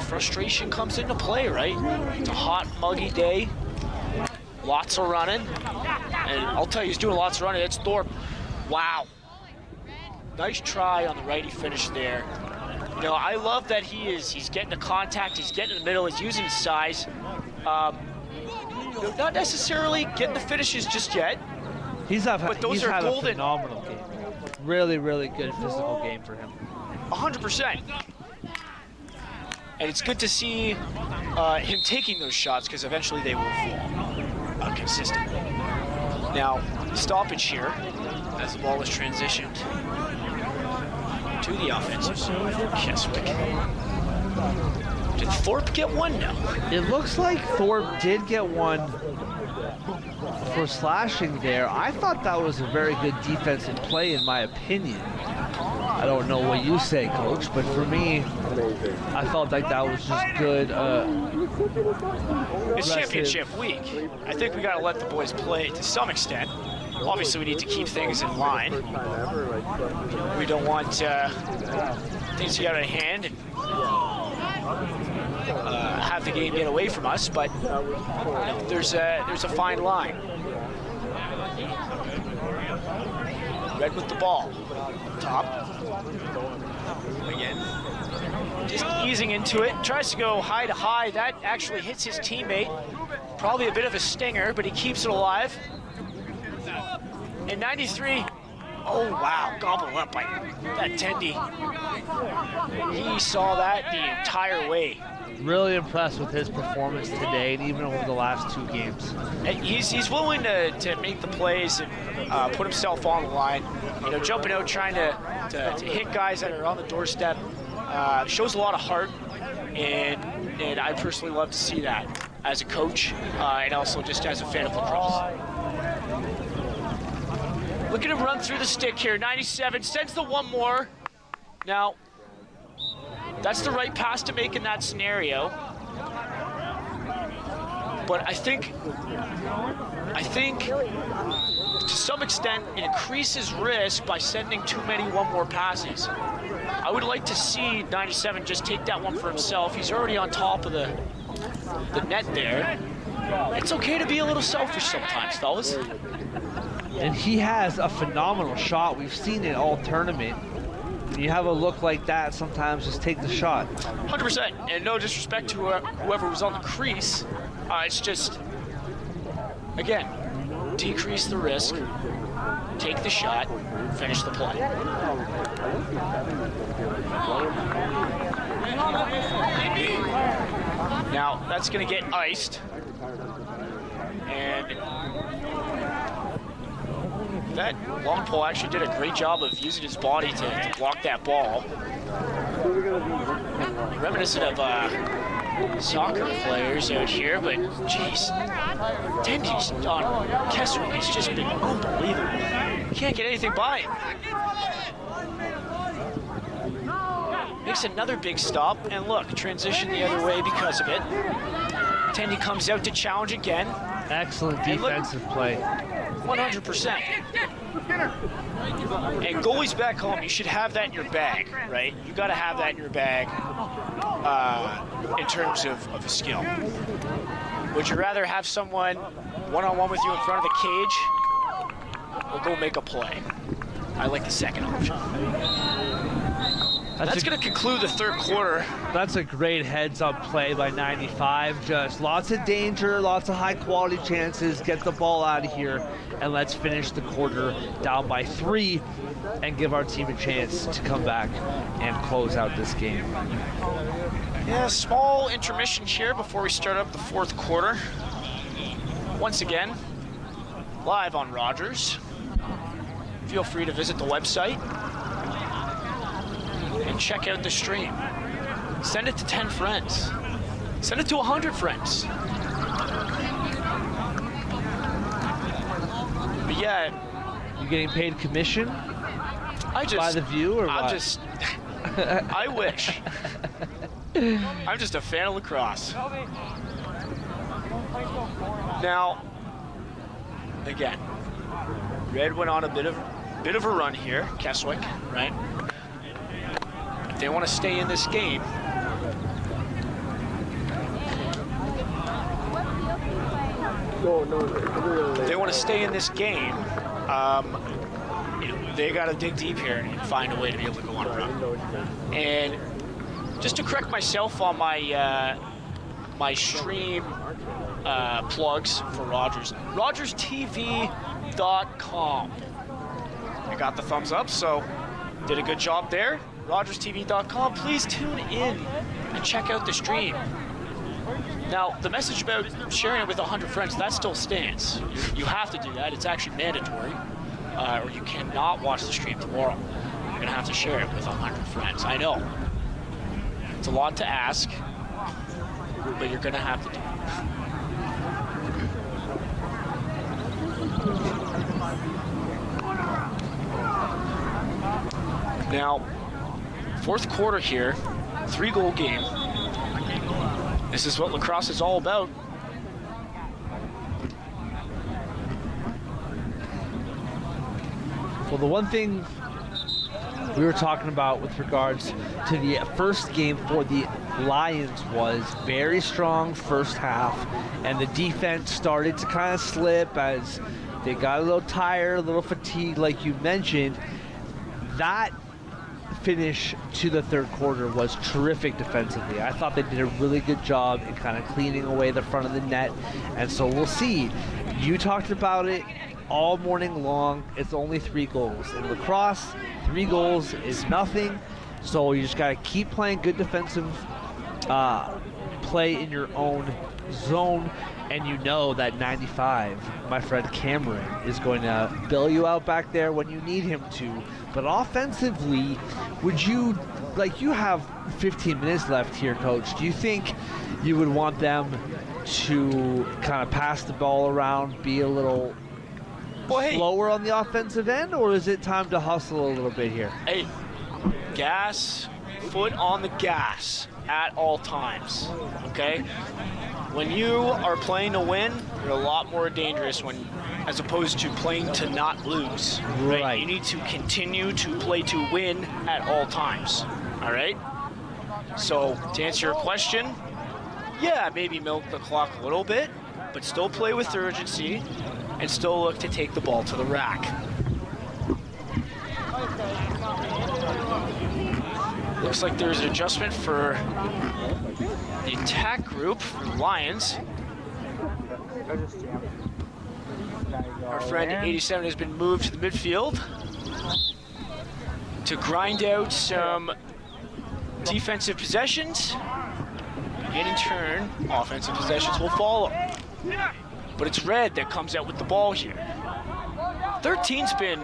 Speaker 1: frustration comes into play, right? It's a hot, muggy day. Lots of running. And I'll tell you, he's doing lots of running. It's Thorpe. Wow. Nice try on the righty finish there. You know, I love that he's getting the contact, he's getting in the middle, he's using his size. You know, not necessarily getting the finishes just yet.
Speaker 2: He's
Speaker 1: But those are
Speaker 2: had
Speaker 1: golden.
Speaker 2: a phenomenal game. Really, really good physical game for him.
Speaker 1: 100%. And it's good to see him taking those shots because eventually they will fall consistently. Now, stoppage here as the ball is transitioned to the offensive zone for Keswick. Did Thorpe get one? No.
Speaker 2: It looks like Thorpe did get one for slashing there. I thought that was a very good defensive play in my opinion. I don't know what you say, Coach, but for me, I felt like that was just good.
Speaker 1: It's championship week. I think we got to let the boys play to some extent. Obviously, we need to keep things in line. We don't want things to get out of hand and have the game get away from us, but you know, there's a fine line. Red with the ball. Top. Again. Just easing into it. Tries to go high to high. That actually hits his teammate. Probably a bit of a stinger, but he keeps it alive. And 93. Oh, wow. Gobbled up by that Tendy. He saw that the entire way.
Speaker 2: Really impressed with his performance today and even over the last two games.
Speaker 1: And he's willing to make the plays and put himself on the line. You know, jumping out, trying to hit guys that are on the doorstep. Shows a lot of heart, and I personally love to see that as a coach and also just as a fan of lacrosse. Look at him run through the stick here. 97 sends the one more. Now, that's the right pass to make in that scenario. But I think to some extent it increases risk by sending too many one more passes. I would like to see 97 just take that one for himself. He's already on top of the net there. It's okay to be a little selfish sometimes, fellas.
Speaker 2: And he has a phenomenal shot. We've seen it all tournament. When you have a look like that, sometimes just take the shot.
Speaker 1: 100%. And no disrespect to whoever was on the crease. It's just, again, decrease the risk, take the shot, finish the play. Now, that's going to get iced. And that long pole actually did a great job of using his body to block that ball. Reminiscent of soccer players out here, but geez, Tendy's on Keswick has just been unbelievable. You can't get anything by him. Makes another big stop, and look, transition the other way because of it. Tendy comes out to challenge again.
Speaker 2: Excellent defensive play.
Speaker 1: 100%. And goalies back home, you should have that in your bag, right? You got to have that in your bag in terms of a skill. Would you rather have someone one-on-one with you in front of the cage or go make a play? I like the second option. That's going to conclude the third quarter.
Speaker 2: That's a great heads-up play by 95. Just lots of danger, lots of high-quality chances. Get the ball out of here, and let's finish the quarter down by 3 and give our team a chance to come back and close out this game.
Speaker 1: Yeah, small intermission here before we start up the fourth quarter. Once again, live on Rogers. Feel free to visit the website and check out the stream. Send it to 10 friends. Send it to 100 friends. But yeah.
Speaker 2: You getting paid commission by the view or what?
Speaker 1: I wish. I'm just a fan of lacrosse. Now, again, Red went on a bit of a run here, Keswick, right? If they want to stay in this game, if they want to stay in this game, they got to dig deep here and find a way to be able to go on a run. And just to correct myself on my my stream plugs for Rogers, RogersTV.com. I got the thumbs up, so did a good job there. RogersTV.com. Please tune in and check out the stream. Now, the message about sharing it with 100 friends, that still stands. You have to do that. It's actually mandatory, or you cannot watch the stream tomorrow. You're going to have to share it with 100 friends. I know. It's a lot to ask, but you're going to have to do it. Now, fourth quarter here, 3-goal game. This is what lacrosse is all about.
Speaker 2: Well, the one thing we were talking about with regards to the first game for the Lions was very strong first half, and the defense started to kind of slip as they got a little tired, a little fatigued, like you mentioned. That finish to the third quarter was terrific defensively. I thought they did a really good job in kind of cleaning away the front of the net, and so we'll see. You talked about it all morning long. It's only 3 goals. In lacrosse, 3 goals is nothing, so you just got to keep playing good defensive play in your own zone, and you know that 95, my friend Cameron, is going to bail you out back there when you need him to. But offensively, would you, like, you have 15 minutes left here, Coach. Do you think you would want them to kind of pass the ball around, be a little slower on the offensive end, or is it time to hustle a little bit here?
Speaker 1: Hey, gas, foot on the gas at all times, okay? When you are playing to win, you're a lot more dangerous as opposed to playing to not lose.
Speaker 2: Right.
Speaker 1: You need to continue to play to win at all times, all right? So to answer your question, yeah, maybe milk the clock a little bit, but still play with urgency and still look to take the ball to the rack. Looks like there's an adjustment for the attack group for the Lions. Our friend 87 has been moved to the midfield to grind out some defensive possessions, and in turn, offensive possessions will follow. But it's Red that comes out with the ball here. 13's been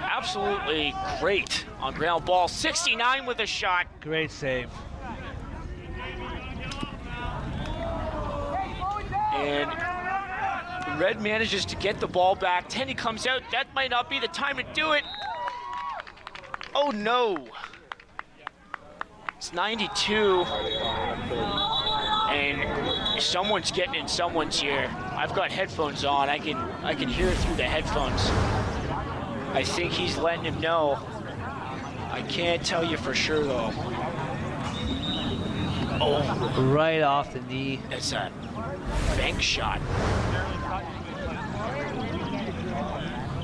Speaker 1: absolutely great on ground ball. 69 with a shot.
Speaker 2: Great save.
Speaker 1: And Red manages to get the ball back. Tenny comes out. That might not be the time to do it. Oh no. It's 92. And someone's getting in someone's ear. I've got headphones on. I can hear it through the headphones. I think he's letting him know. I can't tell you for sure though. Oh.
Speaker 2: Right off the knee.
Speaker 1: That's a bank shot.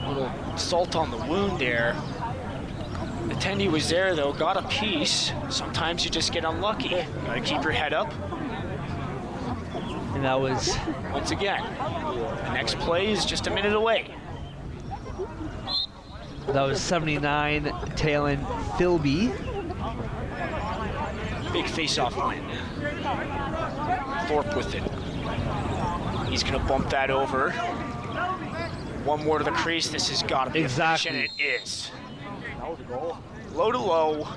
Speaker 1: Little salt on the wound there. The Tendy was there though, got a piece. Sometimes you just get unlucky. Gotta keep your head up.
Speaker 2: And that was...
Speaker 1: Once again, the next play is just a minute away.
Speaker 2: That was 79, Talon Philby.
Speaker 1: Big face-off win. Thorpe with it. He's gonna bump that over. One more to the crease. This has got to be
Speaker 2: exactly.
Speaker 1: And it is. Low to low.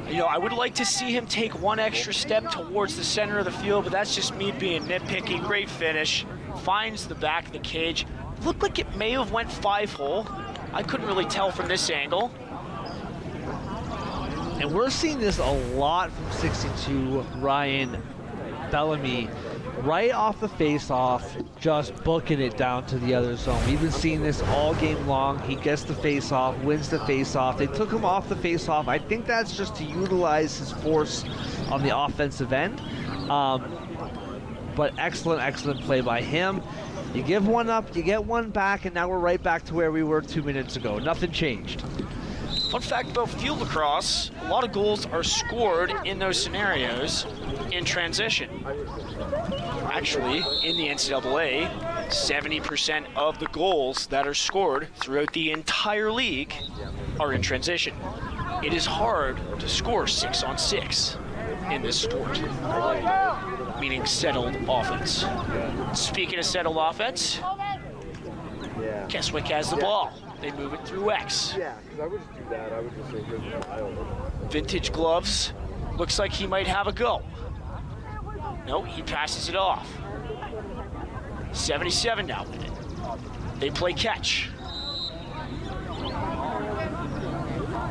Speaker 1: You know, I would like to see him take one extra step towards the center of the field, but that's just me being nitpicky. Great finish. Finds the back of the cage. Looked like it may have went 5-hole. I couldn't really tell from this angle.
Speaker 2: And we're seeing this a lot from 62, Ryan Bellamy. Right off the face-off, just booking it down to the other zone. We've been seeing this all game long. He gets the face-off, wins the face-off. They took him off the face-off. I think that's just to utilize his force on the offensive end. but excellent play by him. You give one up, you get one back, and now we're right back to where we were 2 minutes ago. Nothing changed.
Speaker 1: Fun fact about field lacrosse, a lot of goals are scored in those scenarios in transition. Actually, in the NCAA, 70% of the goals that are scored throughout the entire league are in transition. It is hard to score 6-on-6 in this sport, meaning settled offense. Speaking of settled offense, Keswick has the ball. They move it through X.
Speaker 3: Yeah, because I would just do that. I would just say, here's the file.
Speaker 1: Vintage gloves. Looks like he might have a go. No, he passes it off. 77 now. They play catch.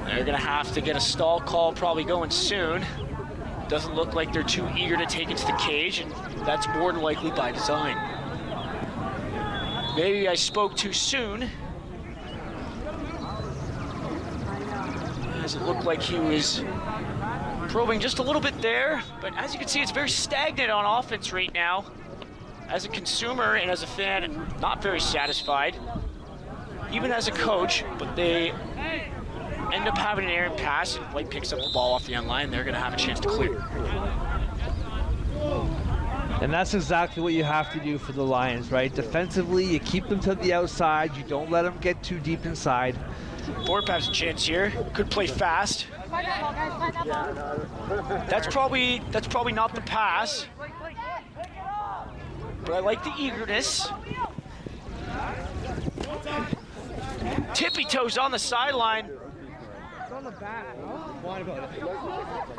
Speaker 1: They're gonna have to get a stall call probably going soon. Doesn't look like they're too eager to take it to the cage, and that's more than likely by design. Maybe I spoke too soon, as it looked like he was probing just a little bit there, but as you can see, it's very stagnant on offense right now. As a consumer and as a fan, not very satisfied, even as a coach, but they end up having an errant pass, and White picks up the ball off the end line. They're gonna have a chance to clear.
Speaker 2: And that's exactly what you have to do for the Lions, right? Defensively, you keep them to the outside. You don't let them get too deep inside.
Speaker 1: Borp has a chance here. Could play fast. That's probably not the pass. But I like the eagerness. Tippy toes on the sideline.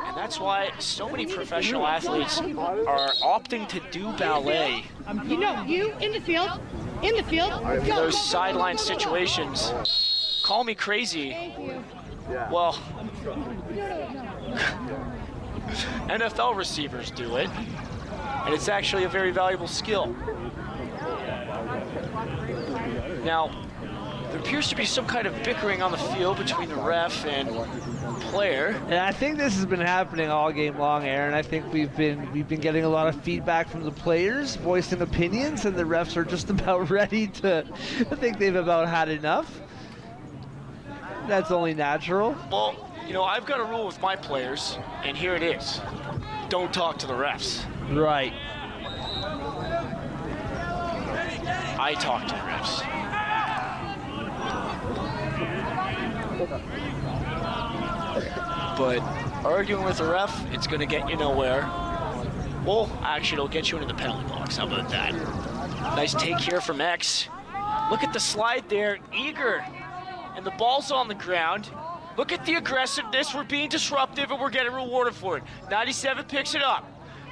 Speaker 1: And that's why so many professional athletes are opting to do ballet.
Speaker 5: You in the field,
Speaker 1: In those sideline situations. Call me crazy.
Speaker 5: Thank you.
Speaker 1: Well, NFL receivers do it, and it's actually a very valuable skill. Now, there appears to be some kind of bickering on the field between the ref and player.
Speaker 2: And I think this has been happening all game long, Aaron. I think we've been getting a lot of feedback from the players, voicing opinions, and the refs are just about ready to. I think they've about had enough. That's only natural.
Speaker 1: Well, you know, I've got a rule with my players, and here it is. Don't talk to the refs.
Speaker 2: Right.
Speaker 1: I talk to the refs. But arguing with the ref, it's going to get you nowhere. Well, actually, it'll get you into the penalty box. How about that? Nice take here from X. Look at the slide there, eager. And the ball's on the ground. Look at the aggressiveness. We're being disruptive, and we're getting rewarded for it. 97 picks it up.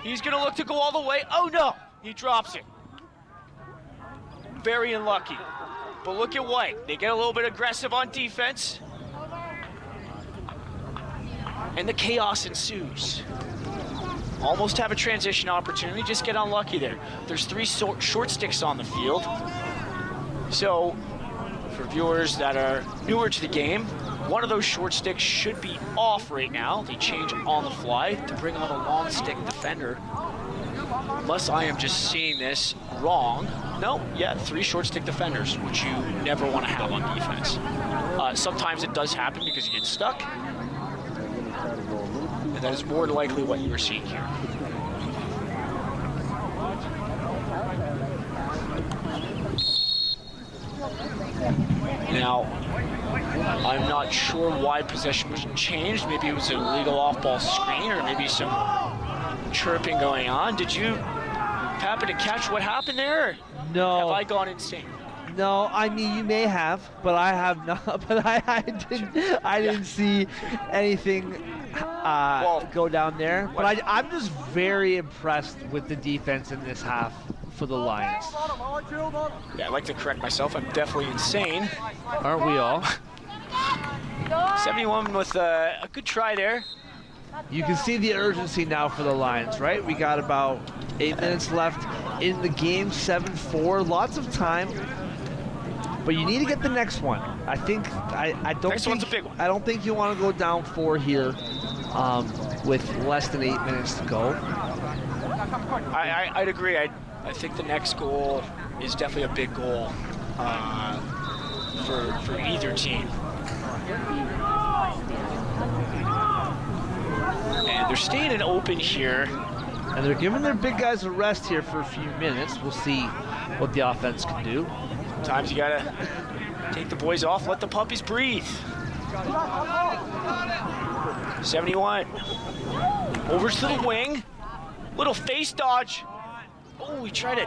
Speaker 1: He's going to look to go all the way. Oh, no. He drops it. Very unlucky. But look at White. They get a little bit aggressive on defense. And the chaos ensues. Almost have a transition opportunity, just get unlucky there. There's 3 short sticks on the field. So, for viewers that are newer to the game, one of those short sticks should be off right now. They change on the fly to bring on a long stick defender. Unless I am just seeing this wrong. No, yeah, 3 short stick defenders, which you never want to have on defense. Sometimes it does happen because you get stuck. And that is more than likely what you are seeing here. Now, I'm not sure why possession was changed. Maybe it was an illegal off-ball screen, or maybe some chirping going on. Did you happen to catch what happened there?
Speaker 2: No.
Speaker 1: Have I gone insane?
Speaker 2: No, I mean you may have, but I have not. But I didn't see anything go down there. But I'm just very impressed with the defense in this half for the Lions.
Speaker 1: Yeah, I'd like to correct myself. I'm definitely insane.
Speaker 2: Aren't we all?
Speaker 1: 71 with a good try there.
Speaker 2: You can see the urgency now for the Lions, right? We got about 8 minutes left in the game, 7-4, lots of time. But you need to get the next one. I don't
Speaker 1: Next one's a big one.
Speaker 2: I don't think you want to go down 4 here with less than 8 minutes to go.
Speaker 1: I'd agree. I think the next goal is definitely a big goal for either team. And they're staying it open here.
Speaker 2: And they're giving their big guys a rest here for a few minutes. We'll see what the offense can do.
Speaker 1: Sometimes you gotta take the boys off, let the puppies breathe. 71. Over to the wing. Little face dodge. Oh, he tried to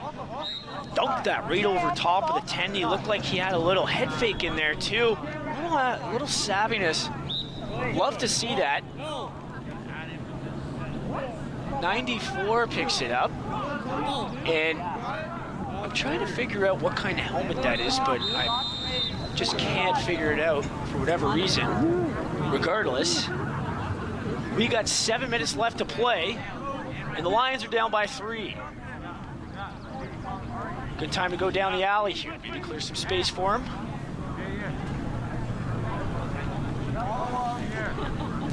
Speaker 1: dunk that right over top of the 10. He looked like he had a little head fake in there too. A little savviness. Love to see that. 94 picks it up. And I'm trying to figure out what kind of helmet that is, but I just can't figure it out for whatever reason. Regardless, we got 7 minutes left to play, and the Lions are down by 3. Good time to go down the alley here. Maybe clear some space for him.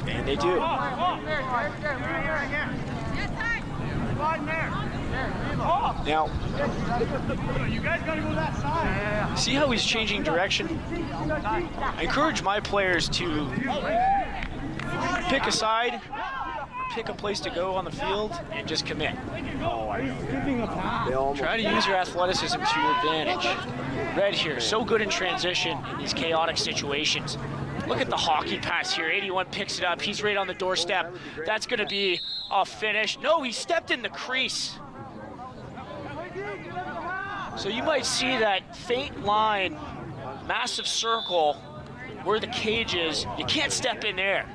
Speaker 1: And they do. Now, see how he's changing direction? I encourage my players to pick a side, pick a place to go on the field, and just commit. Try to use your athleticism to your advantage. Red here, so good in transition in these chaotic situations. Look at the hockey pass here. 81 picks it up. He's right on the doorstep. That's going to be a finish. No, he stepped in the crease. So you might see that faint line, massive circle where the cage is. You can't step in there.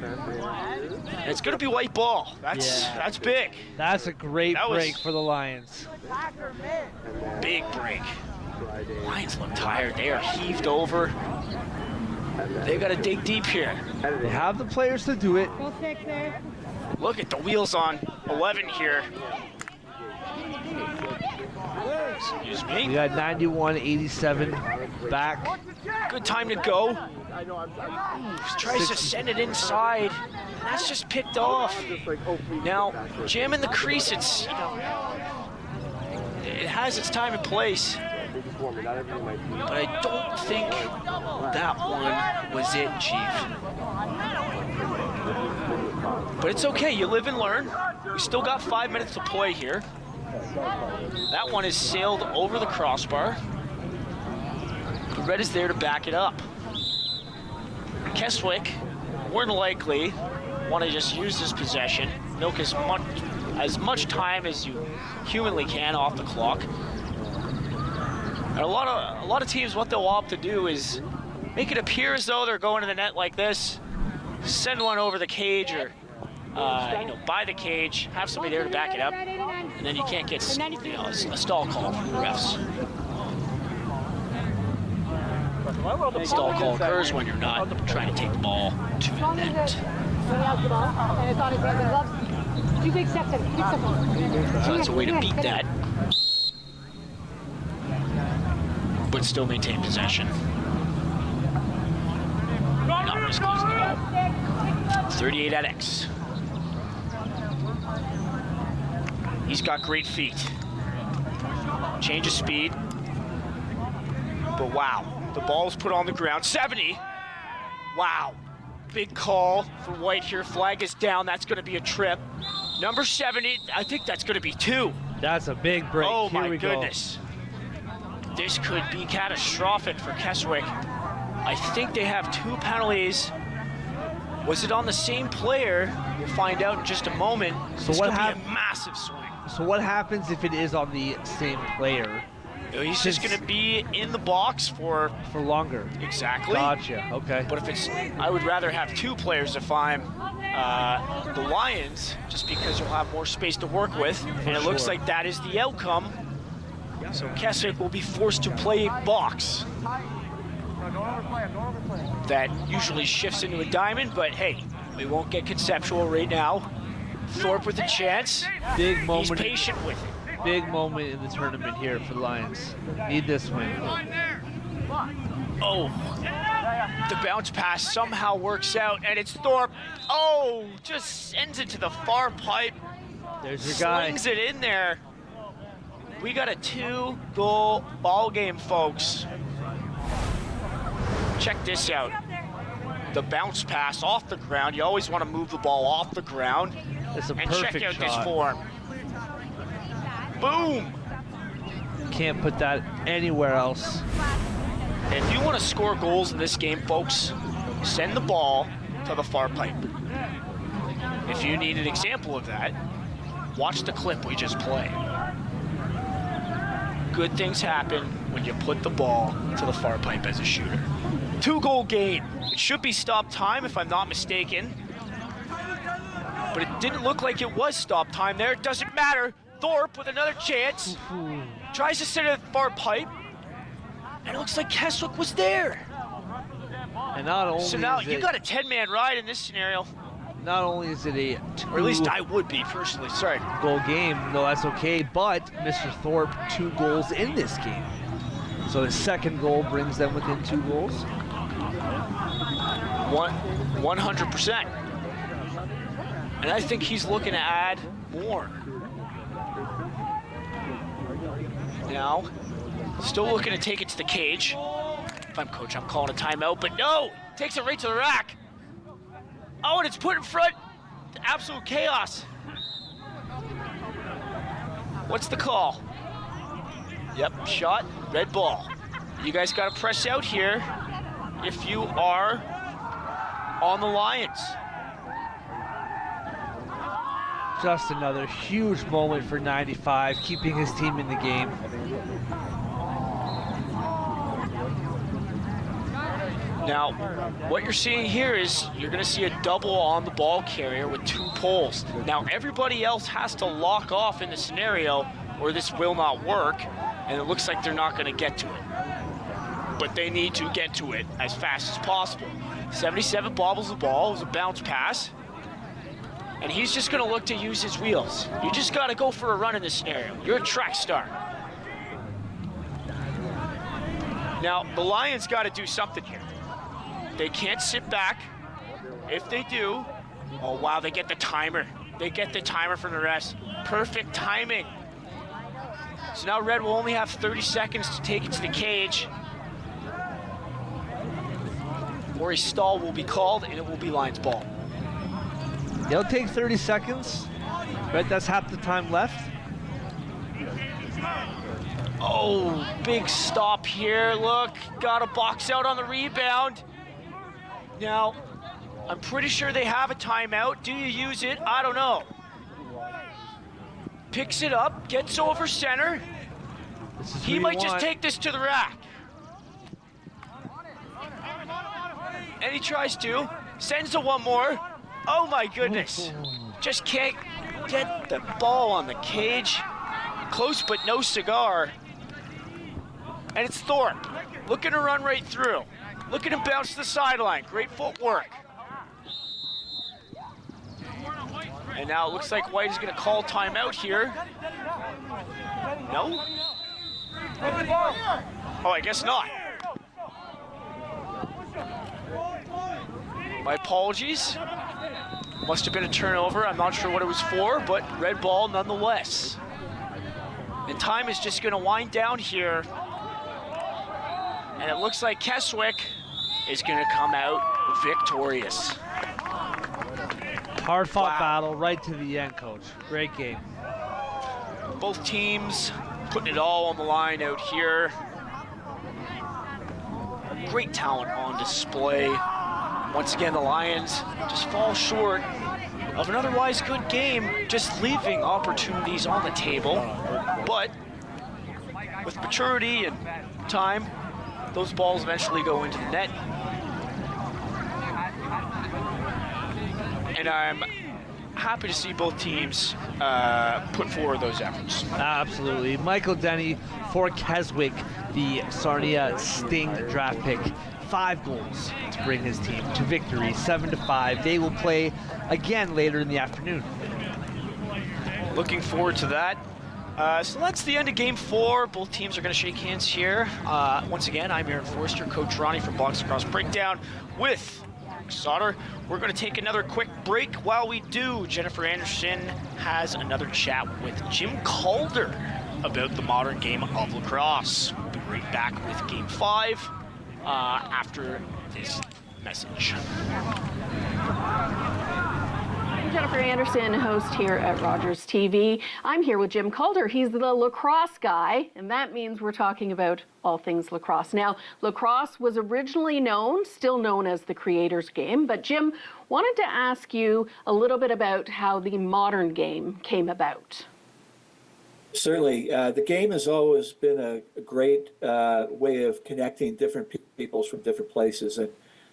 Speaker 1: And it's going to be white ball. That's big.
Speaker 2: That's a great break for the Lions.
Speaker 1: Big break. Lions look tired. They are heaved over. They've got to dig deep here.
Speaker 2: They have the players to do it.
Speaker 1: Look at the wheels on 11 here. Excuse me.
Speaker 2: We got 91-87 back.
Speaker 1: Good time to go. Tries to send it inside. That's just picked off. Now, jamming the crease, it has its time and place. But I don't think that one was it, Chief. But it's okay, you live and learn. We still got 5 minutes to play here. That one is sailed over the crossbar. The red is there to back it up. Keswick, more than likely, want to just use this possession, milk as much time as you humanly can off the clock. And a lot of teams, what they'll opt to do is make it appear as though they're going to the net like this, send one over the cage or by the cage, have somebody there to back it up, and then you can't get a stall call from the refs. Stall call occurs when you're not trying to take the ball to the net. So that's a way to beat that, but still maintain possession. Not risk losing the ball. 38 at X. He's got great feet. Change of speed. But wow, the ball's put on the ground. 70. Wow. Big call for White here. Flag is down. That's going to be a trip. Number 70, I think that's going to be 2.
Speaker 2: That's a big break.
Speaker 1: Oh
Speaker 2: Here
Speaker 1: my
Speaker 2: we
Speaker 1: goodness. Go. This could be catastrophic for Keswick. I think they have 2 penalties. Was it on the same player? We'll find out in just a moment.
Speaker 2: So
Speaker 1: this
Speaker 2: what
Speaker 1: could be a massive swing.
Speaker 2: So what happens if it is on the same player?
Speaker 1: He's just going to be in the box for
Speaker 2: longer.
Speaker 1: Exactly.
Speaker 2: Gotcha. Okay.
Speaker 1: But if it's, I would rather have 2 players if I'm the Lions, just because you'll have more space to work with, and it looks like that is the outcome. So Keswick will be forced to play a box. That usually shifts into a diamond, but hey, we won't get conceptual right now. Thorpe with a chance.
Speaker 2: Big moment.
Speaker 1: He's patient with it.
Speaker 2: Big moment in the tournament here for the Lions. Need this win.
Speaker 1: Oh, The bounce pass somehow works out, and it's Thorpe. Oh, just sends it to the far pipe.
Speaker 2: There's your guy.
Speaker 1: Slings it in there. We got a 2-goal ball game, folks. Check this out. The bounce pass off the ground. You always want to move the ball off the ground.
Speaker 2: It's a
Speaker 1: And
Speaker 2: perfect
Speaker 1: check out
Speaker 2: shot.
Speaker 1: this form. Boom!
Speaker 2: Can't put that anywhere else.
Speaker 1: If you want to score goals in this game, folks, send the ball to the far pipe. If you need an example of that, watch the clip we just played. Good things happen when you put the ball to the far pipe as a shooter. 2-goal game. It should be stop time if I'm not mistaken. But it didn't look like it was stop time there. It doesn't matter. Thorpe with another chance. Tries to send it to the far pipe. And it looks like Keswick was there.
Speaker 2: And not only
Speaker 1: So now
Speaker 2: is
Speaker 1: you
Speaker 2: it,
Speaker 1: got a 10-man ride in this scenario.
Speaker 2: not only is it a
Speaker 1: Or at least I would be, personally. Sorry.
Speaker 2: goal game, no, that's okay, but Mr. Thorpe, 2 goals in this game. So his second goal brings them within 2 goals.
Speaker 1: 100%. And I think he's looking to add more. Now, still looking to take it to the cage. If I'm coach, I'm calling a timeout, but no! Takes it right to the rack. Oh, and it's put in front. Absolute chaos. What's the call? Yep, shot, red ball. You guys got to press out here if you are on the Lions.
Speaker 2: Just another huge moment for 95, keeping his team in the game.
Speaker 1: Now, what you're seeing here is you're going to see a double on the ball carrier with 2 poles. Now, everybody else has to lock off in the scenario or this will not work, and it looks like they're not going to get to it. But they need to get to it as fast as possible. 77 bobbles the ball. It was a bounce pass. And he's just going to look to use his wheels. You just got to go for a run in this scenario. You're a track star. Now, the Lions got to do something here. They can't sit back. If they do, oh wow, they get the timer. They get the timer from the rest. Perfect timing. So now Red will only have 30 seconds to take it to the cage. Or a stall will be called and it will be Lions ball.
Speaker 2: It'll take 30 seconds, right? That's half the time left.
Speaker 1: Oh, big stop here. Look, got a box out on the rebound. Now, I'm pretty sure they have a timeout. Do you use it? I don't know. Picks it up, gets over center.
Speaker 2: This is
Speaker 1: He
Speaker 2: who
Speaker 1: might
Speaker 2: you
Speaker 1: just
Speaker 2: want.
Speaker 1: take this to the rack. And he tries to. Sends to one more. Oh my goodness. Just can't get the ball on the cage. Close but no cigar. And it's Thorpe. Looking to run right through. Looking to bounce to the sideline. Great footwork. And now it looks like White is going to call timeout here. No? Oh, I guess not. My apologies. Must have been a turnover. I'm not sure what it was for, but red ball nonetheless. And time is just going to wind down here. And it looks like Keswick is going to come out victorious.
Speaker 2: Hard-fought battle right to the end, Coach. Great game.
Speaker 1: Both teams putting it all on the line out here. Great talent on display. Once again, the Lions just fall short of an otherwise good game, just leaving opportunities on the table. But with maturity and time, those balls eventually go into the net. And I'm happy to see both teams put forward those efforts.
Speaker 2: Absolutely. Michael Denny for Keswick, the Sarnia Sting draft pick. 5 goals to bring his team to victory, 7-5. They will play again later in the afternoon.
Speaker 1: Looking forward to that. So that's the end of Game 4. Both teams are going to shake hands here. Once again, I'm Aaron Forster, Coach Ronnie from Box Lacrosse Breakdown with Sauter. We're going to take another quick break. While we do, Jennifer Anderson has another chat with Jim Calder about the modern game of lacrosse. We'll be right back with Game 5 after this message.
Speaker 6: Jennifer Anderson, host here at Rogers TV. I'm here with Jim Calder. He's the lacrosse guy, and that means we're talking about all things lacrosse. Now, lacrosse was originally still known as the creator's game, but Jim, wanted to ask you a little bit about how the modern game came about.
Speaker 7: Certainly. The game has always been a great way of connecting different peoples from different places, and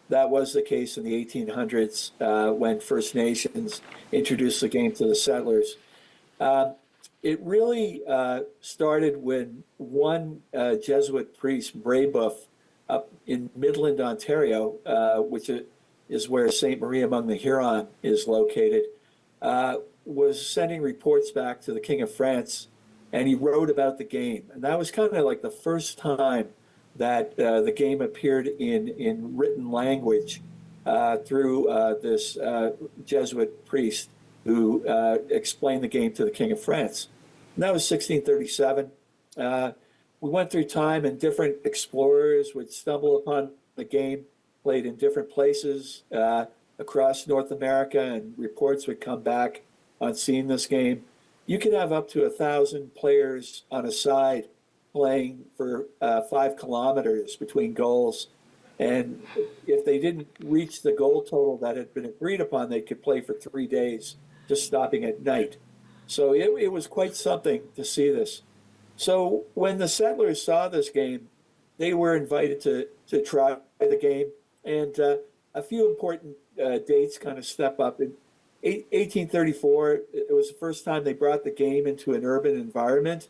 Speaker 7: that was the case in the 1800s when First Nations introduced the game to the settlers. It really started when one Jesuit priest, Brebeuf, up in Midland, Ontario, which is where Ste. Marie among the Huron is located, was sending reports back to the King of France, and he wrote about the game. And that was kind of like the first time that the game appeared in written language through this Jesuit priest who explained the game to the King of France. And that was 1637. We went through time, and different explorers would stumble upon the game, played in different places across North America, and reports would come back on seeing this game. You could have up to 1,000 players on a side playing for 5 kilometers between goals. And if they didn't reach the goal total that had been agreed upon, they could play for 3 days, just stopping at night. So it was quite something to see this. So when the settlers saw this game, they were invited to try the game. And a few important dates kind of step up. In 1834, it was the first time they brought the game into an urban environment.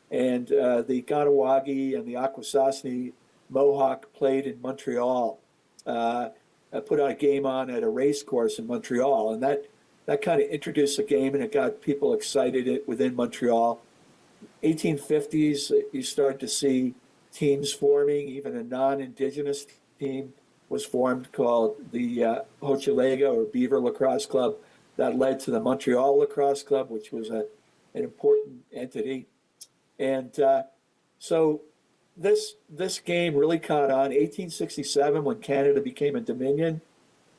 Speaker 7: And the Ganawagi and the Akwesasne Mohawk played in Montreal, put on a game on at a race course in Montreal. And that kind of introduced the game, and it got people excited within Montreal. 1850s, you start to see teams forming. Even a non-Indigenous team was formed called the Hochelaga or Beaver Lacrosse Club. That led to the Montreal Lacrosse Club, which was an important entity. And so this game really caught on. 1867, when Canada became a dominion,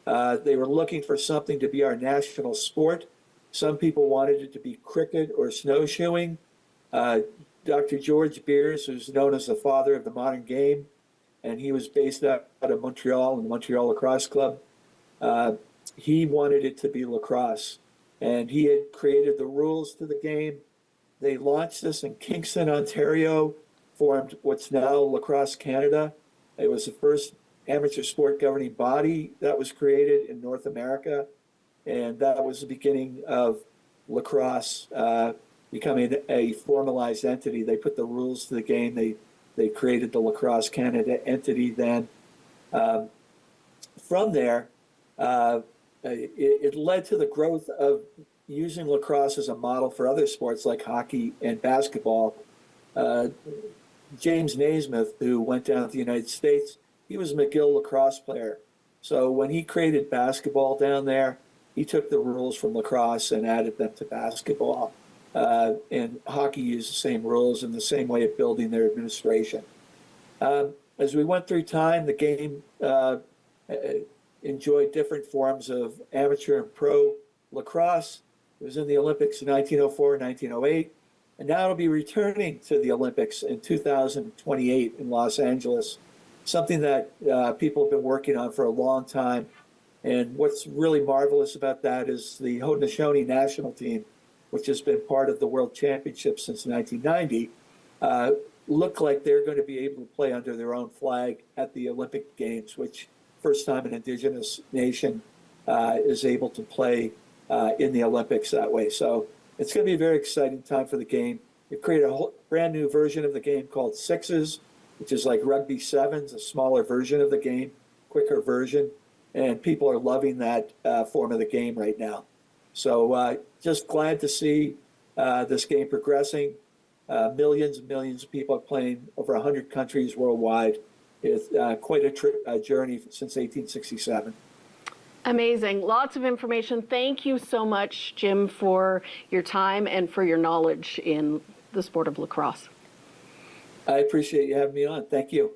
Speaker 7: they were looking for something to be our national sport. Some people wanted it to be cricket or snowshoeing. Dr. George Beers, who's known as the father of the modern game, and he was based out of Montreal in the Montreal Lacrosse Club. He wanted it to be lacrosse, and he had created the rules to the game. They launched this in Kingston, Ontario, formed what's now Lacrosse Canada. It was the first amateur sport governing body that was created in North America, and that was the beginning of lacrosse becoming a formalized entity. They put the rules to the game. They created the Lacrosse Canada entity then. From there, it led to the growth of using lacrosse as a model for other sports like hockey and basketball. James Naismith, who went down to the United States, he was a McGill lacrosse player. So when he created basketball down there, he took the rules from lacrosse and added them to basketball. And hockey used the same rules and the same way of building their administration. As we went through time, the game enjoyed different forms of amateur and pro lacrosse. It was in the Olympics in 1904 and 1908, and now it'll be returning to the Olympics in 2028 in Los Angeles, something that people have been working on for a long time. And what's really marvelous about that is the Haudenosaunee national team, which has been part of the World Championships since 1990, look like they're going to be able to play under their own flag at the Olympic Games, which first time an Indigenous nation is able to play in the Olympics that way. So it's going to be a very exciting time for the game. We've created a whole brand new version of the game called Sixes, which is like rugby sevens, a smaller version of the game, quicker version. And people are loving that form of the game right now. So just glad to see this game progressing. millions and millions of people playing over 100 countries worldwide. It's quite a journey since 1867.
Speaker 6: Amazing. Lots of information. Thank you so much, Jim, for your time and for your knowledge in the sport of lacrosse.
Speaker 7: I appreciate you having me on. Thank you.